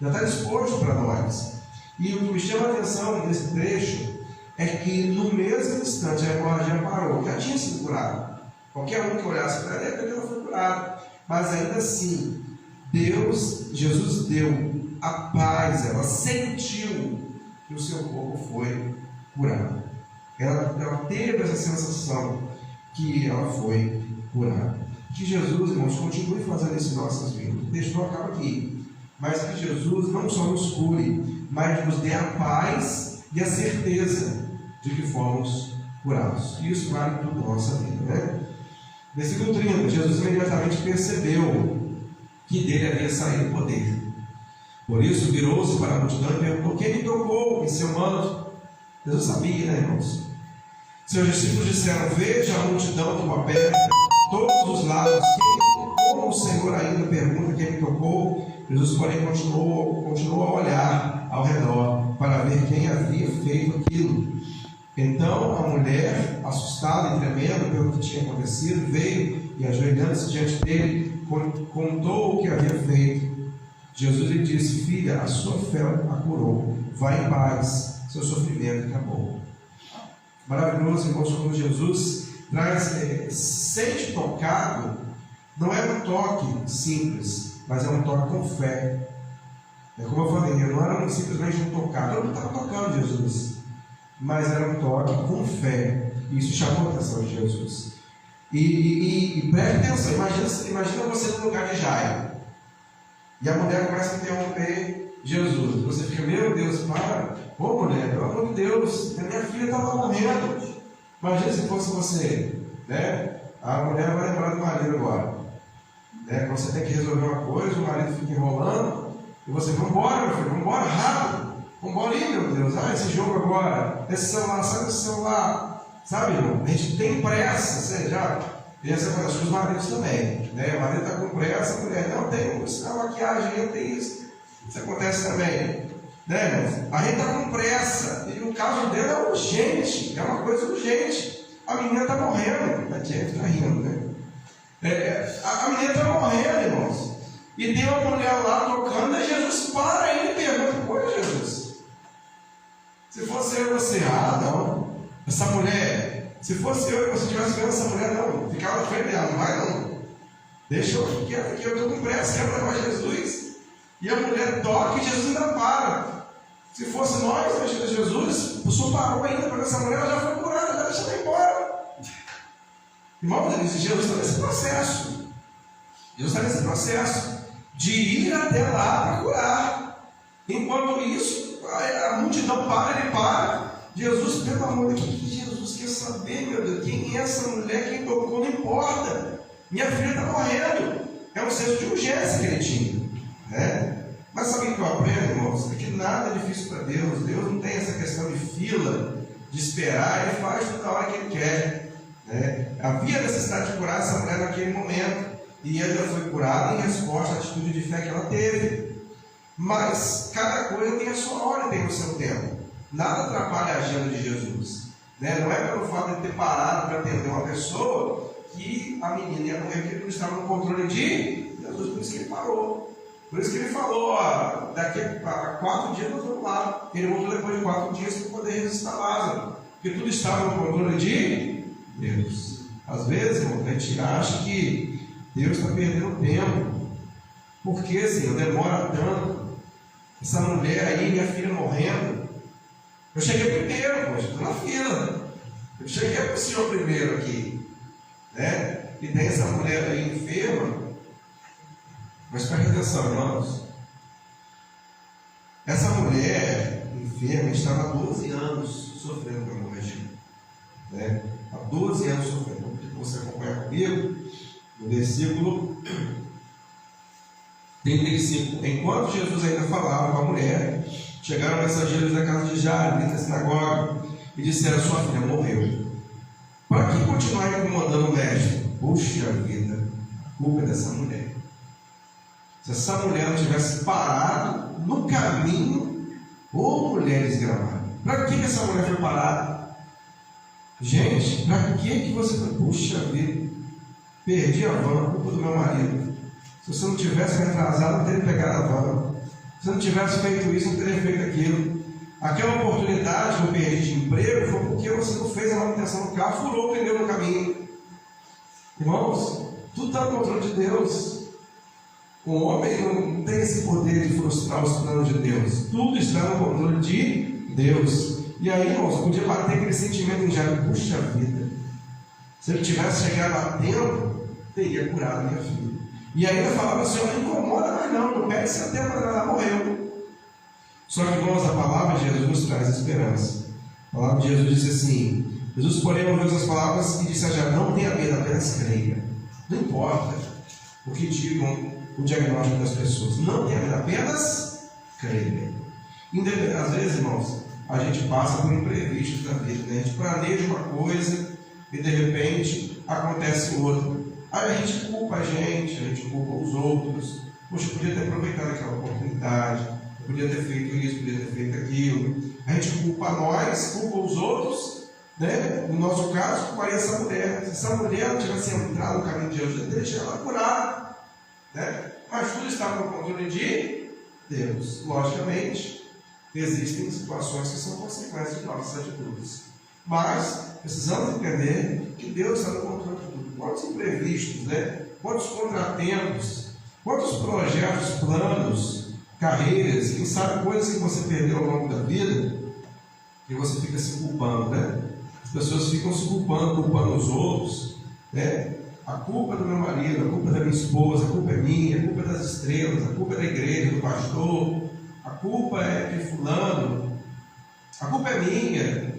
Já está disposto para nós. E o que me chama a atenção nesse trecho é que no mesmo instante a hemorragia parou, já tinha sido curado. Qualquer um que olhasse para ela ia ver que ela foi curada. Mas ainda assim, Jesus deu a paz, ela sentiu que o seu corpo foi curado. Ela teve essa sensação que ela foi curada. Que Jesus, irmãos, continue fazendo isso em nossas vidas. O texto não acaba aqui. Mas que Jesus não só nos cure, mas nos dê a paz e a certeza de que fomos curados. E isso vale tudo na nossa vida, Versículo 30. Jesus imediatamente percebeu que dele havia saído o poder. Por isso virou-se para a multidão e perguntou: quem me tocou em seu manto? Jesus sabia, irmãos? Seus discípulos disseram: veja a multidão que o aperta, todos os lados. Como o Senhor ainda pergunta quem me tocou? Jesus, porém, continuou a olhar ao redor para ver quem havia feito aquilo. Então a mulher, assustada e tremendo pelo que tinha acontecido, veio e, ajoelhando-se diante dele, contou o que havia feito. Jesus lhe disse: filha, a sua fé a curou, vai em paz, seu sofrimento acabou. Maravilhoso, irmãos, quando Jesus sente tocado, não é um toque simples, mas é um toque com fé. É como eu falei, não era simplesmente um tocado, eu não estava tocando Jesus, mas era um toque com fé. Isso chamou a atenção de Jesus. E preste atenção, imagina você no lugar de Jairo, e a mulher começa a interromper Jesus. Você fica: meu Deus, para, ô mulher, pelo amor de Deus, minha filha estava morrendo. Imagina se fosse você, né? A mulher vai lembrar do marido agora, né? Quando você tem que resolver uma coisa, o marido fica enrolando, e você: vamos embora, meu filho, vamos embora, rápido, vamos embora aí, meu Deus, esse jogo agora, esse celular, sai desse celular, sabe, irmão? A gente tem pressa, você já pensa com os maridos também, né? O marido está com pressa, a mulher: não, tem isso, a maquiagem, eu tenho isso. Isso acontece também, né, irmãos? A gente está com pressa, e o caso dele é urgente, é uma coisa urgente. A menina está morrendo, a Jeff está rindo, né? A menina está morrendo, irmãos. E tem uma mulher lá tocando, e Jesus para e pergunta: oi, Jesus, se fosse eu e você, não, essa mulher, se fosse eu e você estivesse vendo essa mulher, não, ficava na frente dela, não vai não, deixa eu, porque eu estou com pressa, quero levar Jesus. E a mulher toca e Jesus ainda para. Se fosse nós, imagina Jesus, o senhor parou ainda para essa mulher, ela já foi curada, já deixa ela embora. Irmãos, Jesus está nesse processo. Jesus está nesse processo de ir até lá para curar. Enquanto isso, a multidão para, ele para. Jesus, pelo amor de Deus, Jesus quer saber, meu Deus, quem é essa mulher, quem tocou, não importa. Minha filha está morrendo. É um senso de urgência que ele tinha, né? Mas sabe o que eu aprendo, irmãos? É que nada é difícil para Deus. Deus não tem essa questão de fila, de esperar, ele faz tudo na hora que ele quer, né? Havia necessidade de curar essa mulher naquele momento, e ela foi curada em resposta à atitude de fé que ela teve. Mas cada coisa tem a sua hora, tem o seu tempo. Nada atrapalha a agenda de Jesus, né? Não é pelo fato de ter parado para atender uma pessoa que a menina ia morrer, porque ele não estava no controle de Jesus, por isso que ele parou. Por isso que ele falou: daqui a 4 dias nós vamos lá. Ele voltou depois de 4 dias para poder ressuscitar Lázaro, porque tudo estava no controle de Deus. Às vezes, irmão, a gente acha que Deus está perdendo tempo. Por que, Senhor, demora tanto? Essa mulher aí, minha filha morrendo. Eu cheguei primeiro, poxa, estou na fila. Eu cheguei para o Senhor primeiro aqui, né? E tem essa mulher aí enferma. Mas preste atenção, irmãos. Essa mulher enferma estava há 12 anos sofrendo com a hemorragia, né? Há 12 anos sofrendo. Você acompanha comigo no versículo 35. Enquanto Jesus ainda falava com a mulher, chegaram mensageiros da casa de Jairo, da sinagoga, e disseram: sua filha morreu. Para que continuar incomodando o mestre? Puxa vida, a culpa é dessa mulher. Se essa mulher não tivesse parado no caminho, ô mulher desgramada, para que essa mulher foi parada? Gente, para que você foi? Puxa vida, perdi a van, culpa do meu marido. Se você não tivesse me atrasado, não teria pegado a van. Se não tivesse feito isso, não teria feito aquilo. Aquela oportunidade que eu perdi de emprego foi porque você não fez a manutenção do carro, furou o pneu no caminho. Irmãos, tudo está no controle de Deus. O homem não tem esse poder de frustrar os planos de Deus. Tudo está no controle de Deus. E aí, irmãos, podia bater aquele sentimento em Jairo: puxa vida, se ele tivesse chegado a tempo, teria curado minha filha. E ainda falava: Senhor, não incomoda mais não pede esse tempo, ela morreu. Só que, irmãos, a palavra de Jesus traz esperança. A palavra de Jesus disse assim: Jesus, porém, ouviu essas palavras e disse a Jairo: não tenha medo, apenas creia. Não importa o que digam o diagnóstico das pessoas, não tenha medo, apenas creia. Às vezes, irmãos, a gente passa por imprevistos da vida, né? A gente planeja uma coisa e de repente acontece outra. Aí a gente culpa a gente culpa os outros, Poxa, eu podia ter aproveitado aquela oportunidade, eu podia ter feito isso, podia ter feito aquilo. A gente culpa nós, culpa os outros, né? No nosso caso, culparia essa mulher. Se essa mulher não tivesse entrado no caminho de Jesus, ele tinha ela curado, né? Mas tudo estava no controle de Deus. Logicamente, existem situações que são consequências de nossas atitudes. Mas precisamos entender que Deus está no controle de tudo. Quantos imprevistos, né? Quantos contratempos, quantos projetos, planos, carreiras, quem sabe coisas que você perdeu ao longo da vida e você fica se culpando, né? As pessoas ficam se culpando os outros, né? A culpa é do meu marido, a culpa é da minha esposa, a culpa é minha, a culpa é das estrelas, a culpa é da igreja, do pastor, a culpa é de fulano, a culpa é minha.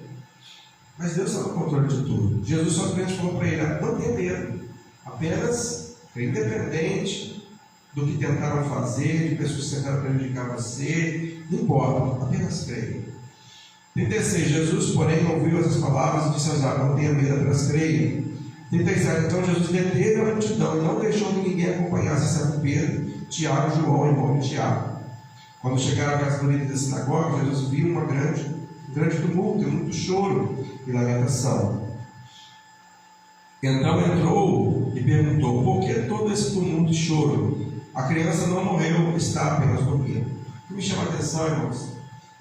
Mas Deus está no controle de tudo. Jesus só falou para ele: não tenha medo, apenas independente do que tentaram fazer, de pessoas que tentaram prejudicar você, não importa, apenas creia. 36. Jesus, porém, ouviu essas palavras e disse aos árabes: não tenha medo, apenas creia. 37. Então Jesus deteve a multidão e não deixou que ninguém acompanhasse, exceto Pedro, Tiago e João, irmão de Tiago. Quando chegaram à casa do líder da sinagoga, Jesus viu um grande tumulto e muito choro e lamentação. Então entrou e perguntou: por que todo esse tumulto e choro? A criança não morreu, está apenas dormindo. O que me chama a atenção, irmãos,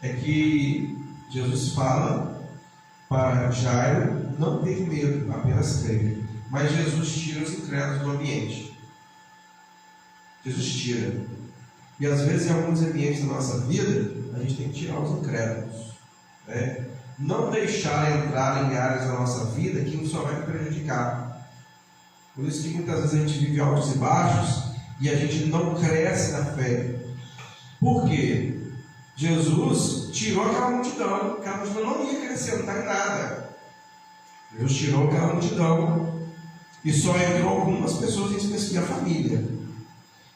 é que Jesus fala para Jairo não ter medo, apenas crer. Mas Jesus tira os incrédulos do ambiente. Jesus tira. E às vezes em alguns ambientes da nossa vida, a gente tem que tirar os incrédulos, né? Não deixar entrar em áreas da nossa vida que só vai prejudicar. Por isso que muitas vezes a gente vive altos e baixos e a gente não cresce na fé. Por quê? Jesus tirou aquela multidão não ia acrescentar em nada. Jesus tirou aquela multidão e só entrou algumas pessoas, em específico a família.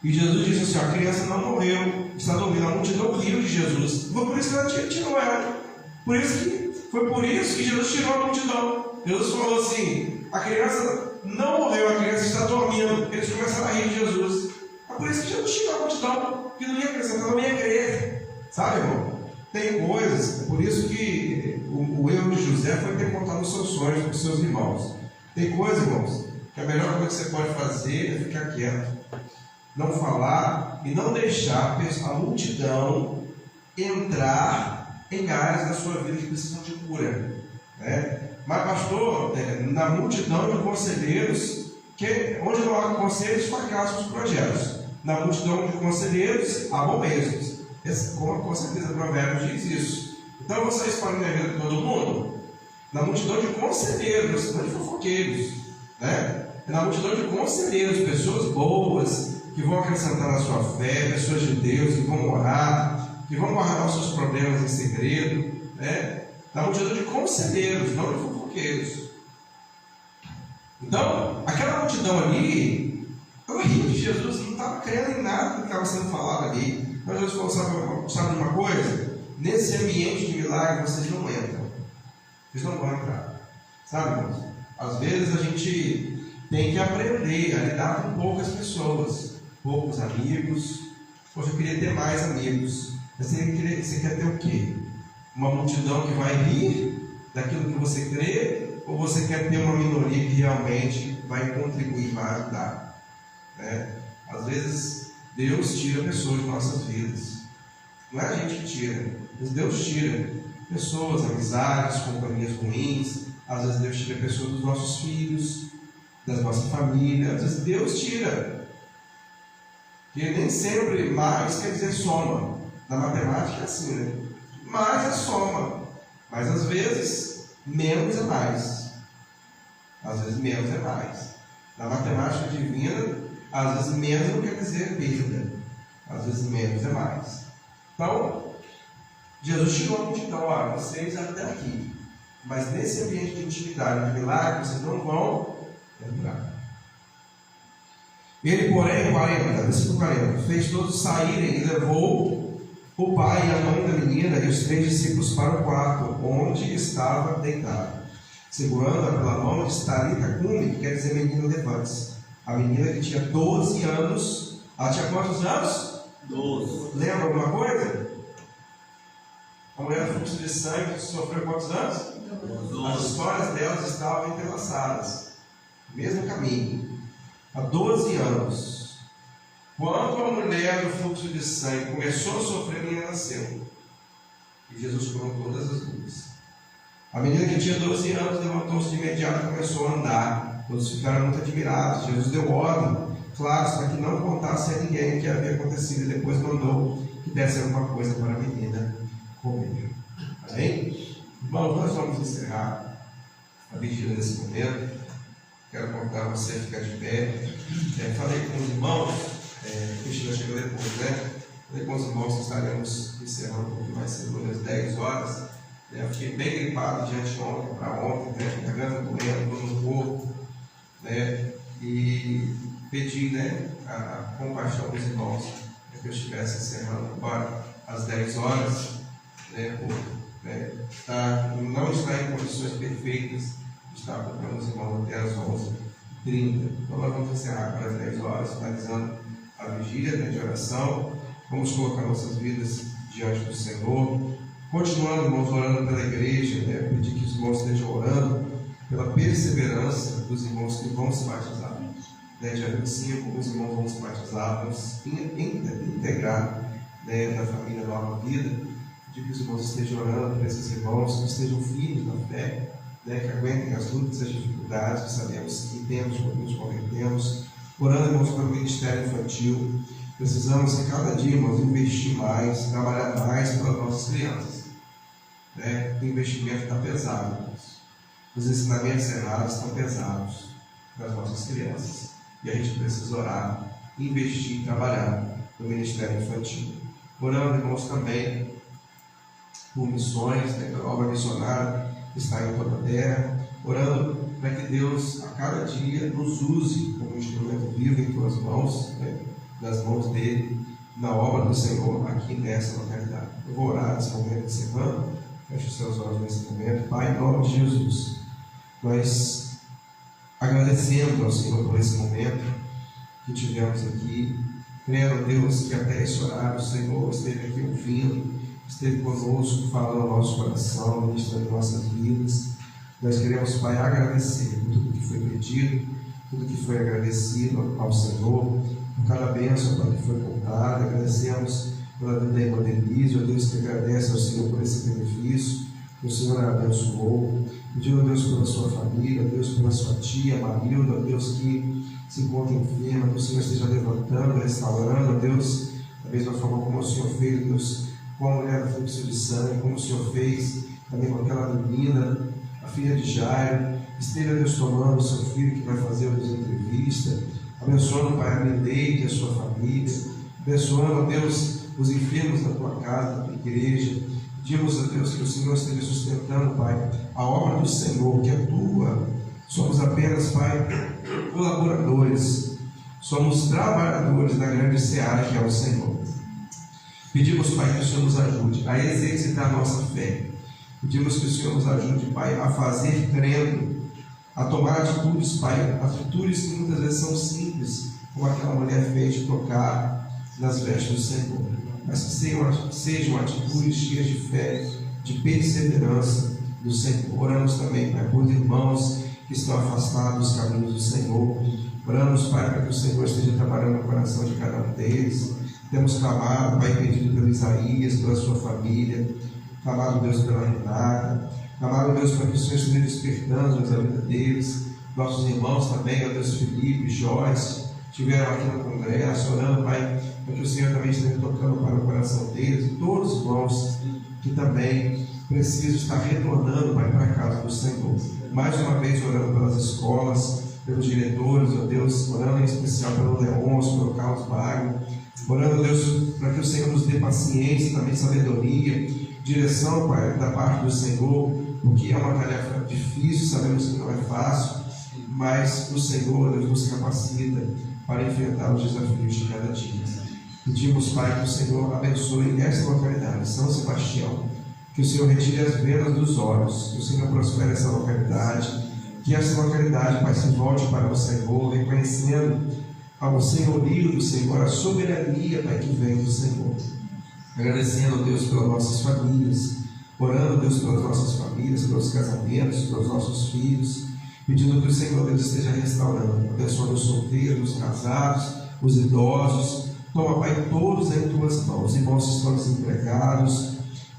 E Jesus disse assim: a criança não morreu, está dormindo. A multidão riu de Jesus. Foi por isso que ela tirou ela. Foi por isso que Jesus tirou a multidão. Jesus falou assim: a criança não morreu, a criança está dormindo. Eles começaram a rir de Jesus. É por isso que Jesus tirou a multidão, que não ia acrescentar, não ia crer. Sabe, irmão? Tem coisas, é por isso que o erro de José foi ter contado os seus sonhos para os seus irmãos. Tem coisas, irmãos, que a melhor coisa que você pode fazer é ficar quieto, não falar e não deixar a multidão entrar em áreas da sua vida que precisam de cura, né? Mas pastor, na multidão de conselheiros, onde não há conselhos, fracassam os projetos. Na multidão de conselheiros há bom êxito. Com certeza Provérbios diz isso. Então vocês podem ver a vida de todo mundo na multidão de conselheiros, não de fofoqueiros, né? É na multidão de conselheiros, pessoas boas que vão acrescentar na sua fé, pessoas de Deus que vão orar, que vão guardar os seus problemas em segredo, né? Na multidão de conselheiros, não de fofoqueiros. Então, aquela multidão ali, ela riu de Jesus, não estava crendo em nada do que estava sendo falado ali. Mas Jesus falou: sabe de uma coisa? Nesse ambiente de milagre vocês não entram. Vocês não vão entrar. Sabe, irmãos? Às vezes a gente tem que aprender a lidar com poucas pessoas, poucos amigos. Poxa, eu queria ter mais amigos. Você quer ter o quê? Uma multidão que vai rir daquilo que você crê? Ou você quer ter uma minoria que realmente vai contribuir, vai ajudar? Né? Às vezes Deus tira pessoas de nossas vidas. Não é a gente que tira, mas Deus tira pessoas, amizades, companhias ruins. Às vezes Deus tira pessoas dos nossos filhos, da nossa família. Às vezes Deus tira. Porque nem sempre mais quer dizer soma. Na matemática é assim, né? Mais é soma. Mas às vezes menos é mais. Às vezes menos é mais. Na matemática divina, às vezes menos não quer dizer perda. Às vezes menos é mais. Então, Jesus tirou a multidão: olha, vocês até aqui. Mas nesse ambiente de intimidade, de milagre, vocês não vão entrar. Ele, porém, 40, versículo 40, fez todos saírem e levou o pai e a mãe da menina e os 3 discípulos para o quarto, onde estava deitado. Segurando-a pela mão, disse: Talita cumi, que quer dizer menina, levante-se. A menina, que tinha 12 anos, Ela tinha quantos anos? 12. Lembra alguma coisa? A mulher do fluxo de sangue sofreu quantos anos? As histórias delas estavam entrelaçadas. Mesmo caminho. Há 12 anos. Quando a mulher do fluxo de sangue começou a sofrer, ela nasceu. E Jesus curou todas as dores. A menina que tinha 12 anos levantou-se de imediato e começou a andar. Todos ficaram muito admirados. Jesus deu ordem, claro, para que não contasse a ninguém o que havia acontecido. E depois mandou que desse alguma coisa para a menina comer. Amém? Irmãos, nós vamos encerrar a vigília nesse momento. Quero convidar você a ficar de pé. Falei com os irmãos, Cristina chegou depois, né? Falei com os irmãos que estaremos encerrando um pouquinho mais cedo, às 10 horas. Eu fiquei bem gripado de anteontem para ontem, né? Garganta doendo, dor no corpo, né? E pedi, né, a compaixão dos irmãos para que eu estivesse encerrando agora às 10 horas, né? Não está em condições perfeitas de estar acompanhando os irmãos até às 11h30. Então nós vamos encerrar agora às 10 horas, finalizando a vigília, né, de oração. Vamos colocar nossas vidas diante do Senhor. Continuando, irmãos, orando pela igreja, né? Pedir que os irmãos estejam orando pela perseverança dos irmãos que vão se batizar. Né? Dia 25, os irmãos vão se batizar, vamos integrar, né, na família Nova Vida. Pedir que os irmãos estejam orando para esses irmãos que estejam firmes na fé, né? Que aguentem as lutas e as dificuldades que sabemos que temos quando nos convertemos. Orando, irmãos, pelo ministério infantil. Precisamos que cada dia, irmãos, investir mais, trabalhar mais pelas nossas crianças. Né? O investimento está pesado, irmãos. Os ensinamentos errados estão pesados para as nossas crianças. E a gente precisa orar, investir e trabalhar no ministério infantil. Orando, irmãos, também por missões, né? Pela obra missionária que está em toda a terra. Orando para que Deus, a cada dia, nos use como instrumento vivo em tuas mãos, né? Nas mãos dele, na obra do Senhor, aqui nessa localidade. Eu vou orar nesse momento, encerrando. Feche os seus olhos nesse momento. Pai, em nome de Jesus, nós agradecemos ao Senhor por esse momento que tivemos aqui. Crendo, Deus, que até esse horário o Senhor esteve aqui ouvindo, esteve conosco, falando ao nosso coração, ministrando nossas vidas. Nós queremos, Pai, agradecer por tudo que foi pedido, tudo que foi agradecido ao Senhor, por cada bênção, Pai, que foi contada. Agradecemos pela vida da irmã Denise, ó Deus, que agradece ao Senhor por esse benefício que o Senhor a abençoou. Pedindo a Deus pela sua família, a Deus pela sua tia Marilda, a Deus que se encontra enferma, que o Senhor esteja levantando, restaurando, a Deus, da mesma forma como o Senhor fez, Deus, com a mulher do fluxo de sangue, como o Senhor fez também com aquela menina, a filha de Jairo. Esteja, Deus, tomando o seu filho que vai fazer a entrevista, abençoando, Pai, a Mileide e a sua família, abençoando, Deus, os enfermos da tua casa, da tua igreja. Pedimos a Deus que o Senhor esteja sustentando, Pai, a obra do Senhor, que é tua. Somos apenas, Pai, colaboradores, somos trabalhadores na grande seara que é o Senhor. Pedimos, Pai, que o Senhor nos ajude a exercitar a nossa fé. Pedimos que o Senhor nos ajude, Pai, a fazer crendo, a tomar atitudes, Pai, atitudes que muitas vezes são simples, como aquela mulher fez de tocar nas vestes do Senhor, mas que sejam atitudes cheias de fé, de perseverança do Senhor. Oramos também, Pai, por irmãos que estão afastados dos caminhos do Senhor. Oramos, Pai, para que o Senhor esteja trabalhando no coração de cada um deles. Temos clamado, Pai, pedido pelo Isaías, pela sua família, clamado, Deus, pela Renata, clamado, Deus, para que o Senhor esteja despertando a vida deles. Nossos irmãos também, ó Deus, Felipe, Joyce, estiveram aqui no congresso, orando, Pai, para que o Senhor também esteja tocando para o coração deles, e todos os irmãos que também precisam estar retornando, Pai, para a casa do Senhor. Mais uma vez, orando pelas escolas, pelos diretores, ó Deus, orando em especial pelo Leôncio, pelo Carlos Magno, orando, Deus, para que o Senhor nos dê paciência, também sabedoria, direção, Pai, da parte do Senhor, porque é uma tarefa difícil, sabemos que não é fácil, mas o Senhor, Deus, nos capacita para enfrentar os desafios de cada dia. Pedimos, Pai, que o Senhor abençoe esta localidade, São Sebastião, que o Senhor retire as velas dos olhos, que o Senhor prospere essa localidade, que essa localidade, Pai, se volte para o Senhor, reconhecendo ao senhorio do Senhor, à soberania, Pai, que vem do Senhor. Agradecendo, Deus, pelas nossas famílias, orando, Deus, pelas nossas famílias, pelos casamentos, pelos nossos filhos, pedindo que o Senhor, Deus, esteja restaurando, abençoando os solteiros, os casados, os idosos. Toma, Pai, todos em tuas mãos, irmãos que estão desempregados.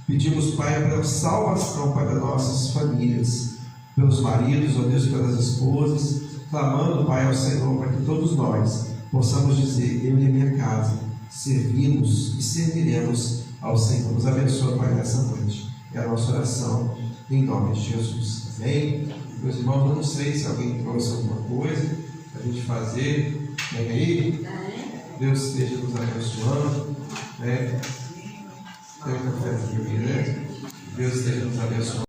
Pedimos, Pai, pela salvação, Pai, das nossas famílias, pelos maridos, ó Deus, pelas esposas, clamando, Pai, ao Senhor, para que todos nós possamos dizer: eu e a minha casa servimos e serviremos ao Senhor. Nos abençoa, Pai, nessa noite. É a nossa oração, em nome de Jesus. Amém? Meus irmãos, eu não sei se alguém trouxe alguma coisa para a gente fazer. Vem aí. Deus esteja nos abençoando. Né? Tem um cafezinho aí, né? Deus esteja nos abençoando.